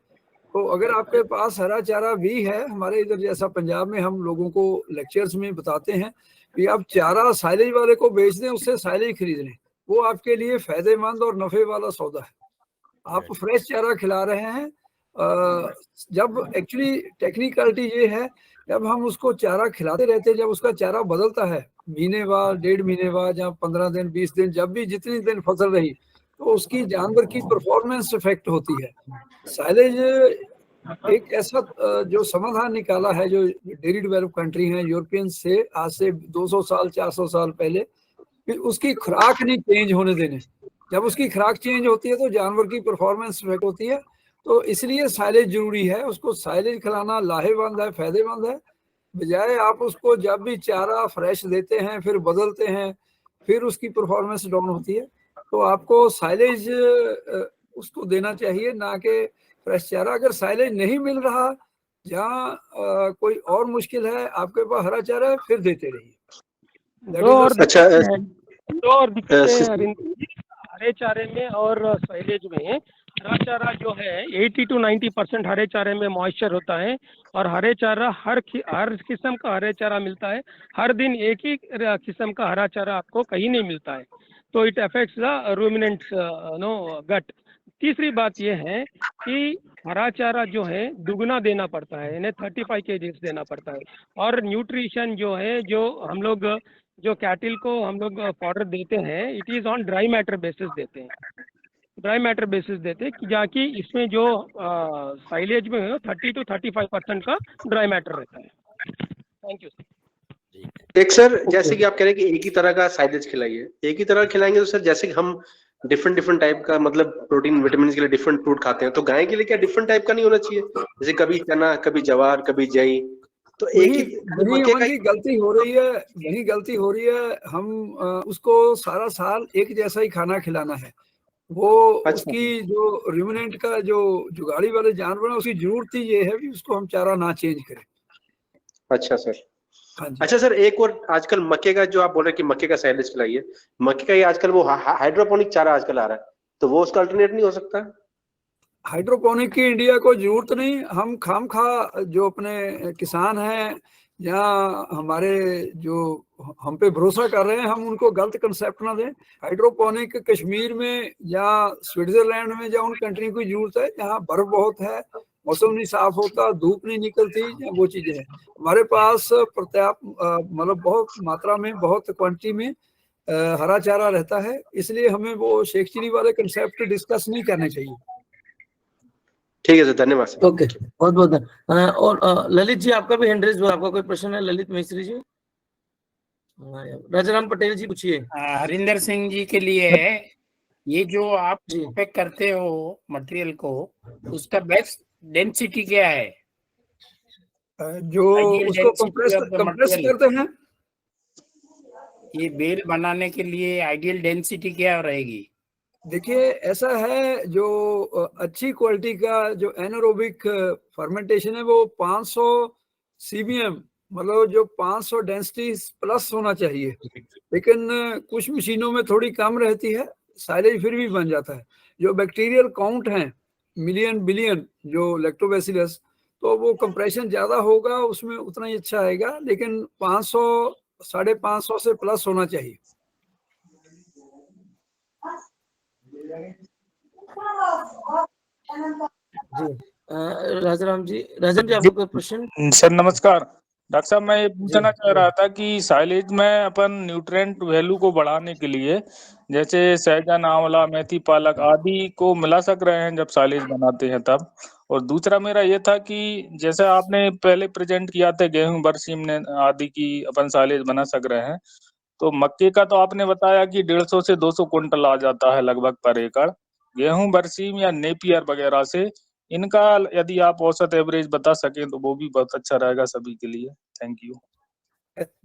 तो अगर आपके पास हरा चारा भी है, हमारे इधर जैसा पंजाब में हम लोगों को लेक्चर्स में बताते हैं कि आप चारा साइलेज वाले को बेच दें, उससे साइलेज खरीद लें, वो आपके लिए फायदेमंद और नफे वाला सौदा है। आप फ्रेश चारा खिला रहे हैं। जब एक्चुअली टेक्निकलिटी ये है, जब हम उसको चारा खिलाते रहते हैं, जब उसका चारा बदलता है महीने बाद, 1.5 महीने बाद, या 15 दिन 20 दिन, जब भी जितनी दिन फसल रही, तो उसकी जानवर की परफॉर्मेंस इफेक्ट होती है। साइलेज एक ऐसा जो समाधान निकाला है जो डेयरी डेवलप कंट्री हैं यूरोपियन से, आज से 200 साल 400 साल पहले, कि उसकी खुराक नहीं चेंज होने देने। जब उसकी खुराक चेंज होती है तो जानवर की परफॉर्मेंस इफेक्ट होती है। तो इसलिए साइलेज जरूरी है, उसको साइलेज खिलाना लाहेबंद है, फायदेमंद है। बजाय आप उसको जब भी चारा फ्रेश देते हैं फिर बदलते हैं, फिर उसकी परफॉर्मेंस डाउन होती है। तो आपको साइलेज उसको देना चाहिए, ना कि फ्रेश चारा। अगर साइलेज नहीं मिल रहा, जहाँ कोई और मुश्किल है, आपके पास हरा चारा है, फिर देते रहिए। दो और दिक्कतें हरे चारे में और साइलेज में। हरा चारा जो है 80 to 90% हरे चारे में मॉइस्चर होता है, और हरे चारा हर किस्म का हरे चारा मिलता है। हर दिन एक ही किस्म का हरा चारा आपको कहीं नहीं मिलता है, तो इट अफेक्ट्स द रूमिनेंट गट। तीसरी बात यह है कि हरा चारा जो है दुगना देना पड़ता है, इन्हें 35 kg देना पड़ता है। और न्यूट्रिशन जो है, जो हम लोग जो कैटिल को हम लोग पाउडर देते हैं, it is on dry matter basis देते हैं, ड्राई मैटर बेसिस देते हैं, जाकि इसमें जो साइलेज में 30 to 35% का ड्राई मैटर रहता है। Thank you. एक सर, जैसे कि आप कह रहे हैं कि एक ही तरह का साइलेज खिलाइए, एक ही तरह खिलाएंगे तो सर जैसे कि हम डिफरेंट टाइप का, मतलब प्रोटीन विटामिन के लिए डिफरेंट फ्रूट खाते हैं, तो गाय के लिए क्या डिफरेंट टाइप का नहीं होना चाहिए? जैसे कभी चना, कभी जवार, कभी जई, तो एक ही गलती हो रही है, यही गलती हो रही है। हम उसको सारा साल एक जैसा ही खाना खिलाना है। वो उसकी जो रूमिनेंट का जो जुगाड़ी वाले जानवर है, उसकी जरूरत ही ये है कि उसको हम चारा ना चेंज करें। अच्छा सर। अच्छा सर, एक और आजकल मक्के का जो आप बोल रहे हैं कि मक्के का साइलेज खिलाइए, मक्के का ये आजकल वो हाइड्रोपोनिक चारा आजकल आ रहा है, तो वो उसका अल्टरनेट नहीं हो सकता? हाइड्रोपोनिक की इंडिया को जरूरत नहीं। हम खामखा जो अपने किसान हैं या हमारे जो हम पे भरोसा कर रहे हैं, हम उनको गलत कंसेप्ट ना दें। हाइड्रोपोनिक कश्मीर में या स्विट्जरलैंड में या उन कंट्री की जरूरत है जहाँ बर्फ बहुत है, मौसम नहीं साफ होता, धूप नहीं निकलती, वो चीजें हैं। हमारे पास पर्याप्त मतलब बहुत मात्रा में, बहुत क्वांटिटी में हरा चारा रहता है, इसलिए हमें वो शेख चिली वाले कंसेप्ट डिस्कस नहीं करने चाहिए। ठीक है सर, धन्यवाद सर। ओके, बहुत बहुत धन्यवाद। और ललित जी, आपका भी हैंड रेज हुआ, आपका कोई प्रश्न है? ललित मिश्री जी, राजाराम पटेल जी पूछिए। हरिंदर सिंह जी के लिए है, ये जो आप पैक करते हो मटेरियल को, उसका बेस्ट डेंसिटी क्या है? जो उसको कंप्रेस करते हैं, ये बेल बनाने के लिए आइडियल डेंसिटी क्या रहेगी? देखिए, ऐसा है, जो अच्छी क्वालिटी का जो एनारोबिक फर्मेंटेशन है वो 500 CBM, मतलब जो 500 डेंसिटी प्लस होना चाहिए। लेकिन कुछ मशीनों में थोड़ी कम रहती है, साइलेज फिर भी बन जाता है। जो बैक्टीरियल काउंट है मिलियन बिलियन, जो लैक्टोबैसिलस, तो वो कंप्रेशन ज्यादा होगा, उसमें उतना ही अच्छा आएगा। लेकिन 500 550 से प्लस होना चाहिए। जी राजाराम जी, राजन जी, आपका कोई प्रश्न? सर नमस्कार। डॉक्टर साहब, मैं ये पूछना चाह रहा था कि साइलेज में अपन न्यूट्रिएंट वैल्यू को बढ़ाने के लिए जैसे सहजन, आंवला, मेथी, पालक आदि को मिला सक रहे हैं जब साइलेज बनाते हैं तब। और दूसरा मेरा ये था कि जैसे आपने पहले प्रेजेंट किया था गेहूं, बरसीम आदि की अपन साइलेज बना सक रहे हैं, तो मक्के का तो आपने बताया कि 150 से 200 क्विंटल आ जाता है लगभग पर एकड़। गेहूं, बरसीम या नेपियर वगैरह से इनका यदि आप औसत एवरेज बता सकें तो वो भी बहुत अच्छा रहेगा सभी के लिए। Thank you.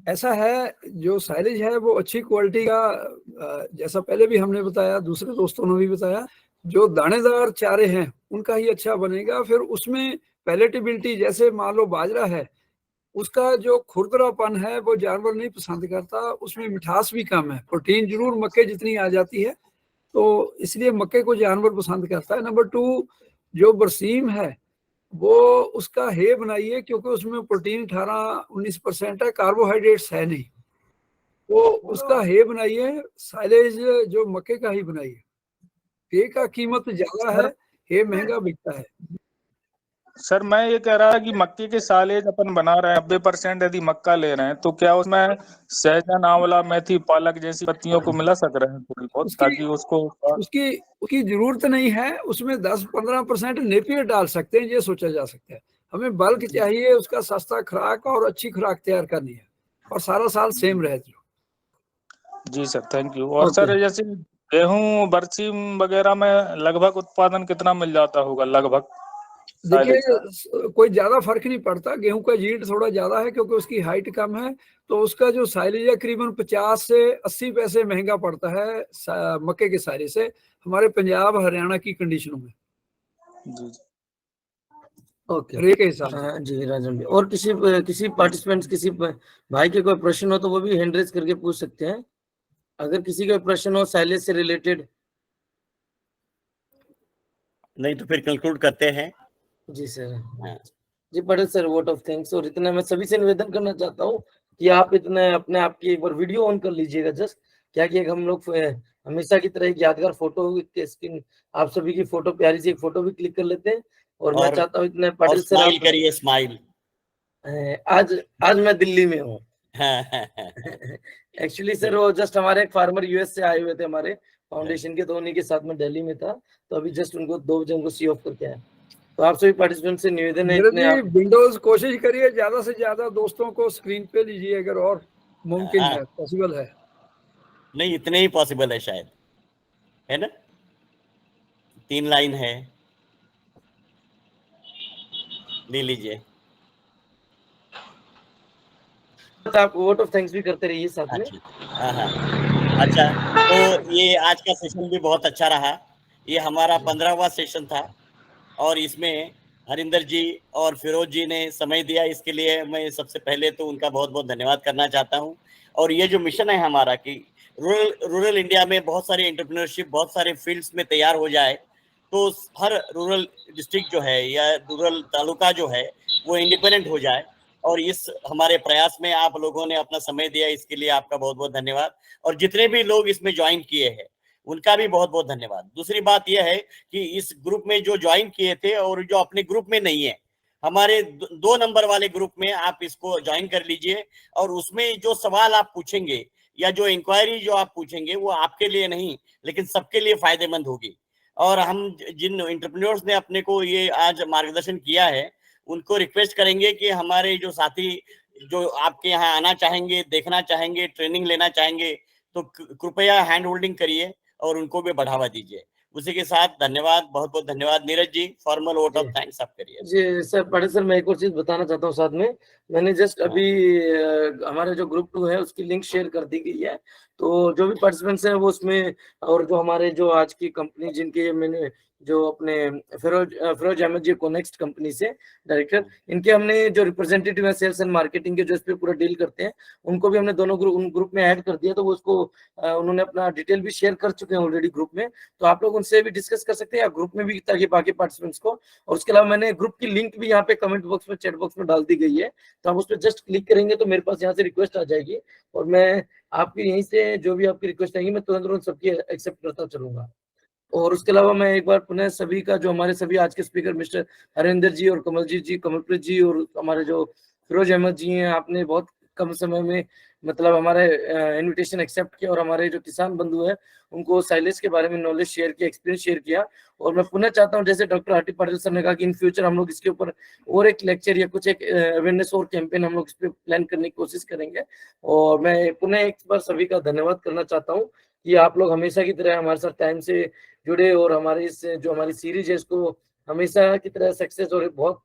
ऐसा है, जो साइलेज है वो अच्छी क्वालिटी का, जैसा पहले भी हमने बताया, दूसरे दोस्तों ने भी बताया, जो दानेदार चारे हैं उनका ही अच्छा बनेगा। फिर उसमें पैलेटेबिलिटी, जैसे मान लो बाजरा है, उसका जो खुरदरापन है वो जानवर नहीं पसंद करता, उसमें मिठास भी कम है। प्रोटीन जरूर मक्के जितनी आ जाती है, तो इसलिए मक्के को जानवर पसंद करता है। नंबर 2, जो बरसीम है वो उसका हे बनाइए, क्योंकि उसमें प्रोटीन 18-19% है, कार्बोहाइड्रेट्स है नहीं, तो उसका हे बनाइए, साइलेज जो मक्के का ही बनाइए। हे का कीमत ज्यादा है, हे महंगा बिकता है। सर मैं ये कह रहा था कि मक्के के सालेज अपन बना रहे हैं, 90% यदि मक्का ले रहे हैं, तो क्या उसमें सहजन, आंवला, मेथी, पालक जैसी पत्तियों को मिला सक रहे हैं थोड़ी बहुत, ताकि उसको उसकी जरूरत नहीं है, उसमें 10-15% नेपियर डाल सकते हैं, ये सोचा जा सकता है। हमें बल्क चाहिए, उसका सस्ता खुराक और अच्छी खुराक तैयार करनी है, और सारा साल सेम रहे। जी सर, थैंक यू। और सर जैसे गेहूं, बरसीम वगैरह में लगभग उत्पादन कितना मिल जाता होगा लगभग? देखिए कोई ज्यादा फर्क नहीं पड़ता, गेहूं का यील्ड थोड़ा ज्यादा है क्योंकि उसकी हाइट कम है, तो उसका जो साइलेज है करीबन 50 से 80 पैसे महंगा पड़ता है मक्के के साइले से, हमारे पंजाब हरियाणा की कंडीशनों में। जी ओके, रेट के हिसाब से। जी राजन भाई, और किसी पार्टिसिपेंट्स, किसी भाई के कोई प्रश्न हो तो वो भी हैंड रेज करके पूछ सकते हैं, अगर किसी का प्रश्न हो साइलेज से रिलेटेड। नहीं तो फिर कंक्लूड करते हैं। जी सर। जी Patel sir, vote of thanks. और इतना मैं सभी से निवेदन करना चाहता हूँ कि आप इतने अपने आप की एक बार वीडियो ऑन कर लीजिएगा जस्ट, क्या कि हम लोग हमेशा की तरह एक यादगार फोटो के स्क्रीन, आप सभी की फोटो, प्यारी सी एक फोटो भी क्लिक कर लेते हैं। और मैं चाहता हूँ इतने पटेल सर स्माइल करिए, स्माइल। आज मैं दिल्ली में हूँ। एक्चुअली सर वो जस्ट हमारे एक फार्मर यूएस से आए हुए थे हमारे फाउंडेशन के, तो उन्हीं के साथ में दिल्ली में था, तो अभी जस्ट उनको 2 बजे उनको सी ऑफ करके आया। तो आप सभी पार्टिसिपेंट से निवेदन है, इतने आप विंडोज कोशिश करिए ज्यादा से ज्यादा दोस्तों को स्क्रीन पे लीजिए, अगर और मुमकिन है, पॉसिबल है। नहीं, इतने ही पॉसिबल है शायद, है ना? 3 लाइन है, ले लीजिए। आप वोट ऑफ थैंक्स भी करते रहिए साथ में। अच्छा, तो ये आज का सेशन भी बहुत अच्छा रहा। ये हमारा 15वां सेशन था, और इसमें हरिंदर जी और फिरोज जी ने समय दिया, इसके लिए मैं सबसे पहले तो उनका बहुत बहुत धन्यवाद करना चाहता हूं। और ये जो मिशन है हमारा कि रूरल इंडिया में बहुत सारे एंटरप्रेन्योरशिप बहुत सारे फील्ड्स में तैयार हो जाए, तो हर रूरल डिस्ट्रिक्ट जो है या रूरल तालुका जो है वो इंडिपेंडेंट हो जाए, और इस हमारे प्रयास में आप लोगों ने अपना समय दिया, इसके लिए आपका बहुत बहुत धन्यवाद। और जितने भी लोग इसमें ज्वाइन किए हैं उनका भी बहुत बहुत धन्यवाद। दूसरी बात यह है कि इस ग्रुप में जो ज्वाइन किए थे और जो अपने ग्रुप में नहीं है, हमारे 2 नंबर वाले ग्रुप में आप इसको ज्वाइन कर लीजिए, और उसमें जो सवाल आप पूछेंगे या जो इंक्वायरी जो आप पूछेंगे वो आपके लिए नहीं लेकिन सबके लिए फायदेमंद होगी। और हम जिन एंटरप्रेन्योर्स ने अपने को ये आज मार्गदर्शन किया है उनको रिक्वेस्ट करेंगे कि हमारे जो साथी जो आपके यहाँ आना चाहेंगे, देखना चाहेंगे, ट्रेनिंग लेना चाहेंगे, तो कृपया हैंड होल्डिंग करिए और उनको भी बढ़ावा दीजिए। उसी के साथ धन्यवाद, बहुत बहुत धन्यवाद। Neeraj ji, formal vote of thanks आप करिए। जी सर, पटेल सर मैं एक और चीज बताना चाहता हूँ साथ में, मैंने जस्ट अभी हमारे जो ग्रुप 2 है उसकी लिंक शेयर कर दी गई है, तो जो भी पार्टिसिपेंट्स हैं वो उसमें, और जो हमारे जो आज की कंपनी जिनके मैंने जो अपने फिरोज अहमद जी कोनेक्स्ट कंपनी से डायरेक्टर, इनके हमने जो रिप्रेजेंटेटिव है सेल्स एंड मार्केटिंग के, जो इस पे पूरा डील करते हैं, उनको भी हमने दोनों ग्रुप में ऐड कर दिया, तो वो उसको उन्होंने अपना डिटेल भी शेयर कर चुके हैं ऑलरेडी ग्रुप में, तो आप लोग उनसे भी डिस्कस कर सकते हैं या ग्रुप में भी, ताकि बाकी पार्टिसिपेंट्स को। और उसके अलावा मैंने ग्रुप की लिंक भी यहाँ पे कमेंट बॉक्स में, चैट बॉक्स में डाल दी गई है, तो आप उस पर जस्ट क्लिक करेंगे तो मेरे पास यहाँ से रिक्वेस्ट आ जाएगी, और मैं आपकी यहीं से जो भी आपकी रिक्वेस्ट आएगी मैं तुरंत सबकी एक्सेप्ट करता चलूंगा। और उसके अलावा मैं एक बार पुनः सभी का, जो हमारे सभी आज के स्पीकर मिस्टर हरिंदर जी और कमलजीत जी, कमलप्रीत जी, और हमारे जो फिरोज अहमद जी हैं, आपने बहुत कम समय में मतलब हमारे इनविटेशन एक्सेप्ट किया, और हमारे जो किसान बंधु हैं उनको साइलेज के बारे में नॉलेज शेयर किया, एक्सपीरियंस शेयर किया। और मैं पुनः चाहता हूं, जैसे डॉक्टर आरटी पाटिल सर ने कहा कि इन फ्यूचर हम लोग इसके ऊपर और एक लेक्चर या कुछ एक अवेयरनेस और कैंपेन हम लोग इस पे प्लान करने की कोशिश करेंगे। और मैं पुनः एक बार सभी का धन्यवाद करना चाहता हूँ कि आप लोग हमेशा की तरह हमारे साथ टाइम से जुड़े, और हमारे इस जो हमारी सीरीज है इसको हमेशा की तरह सक्सेस और बहुत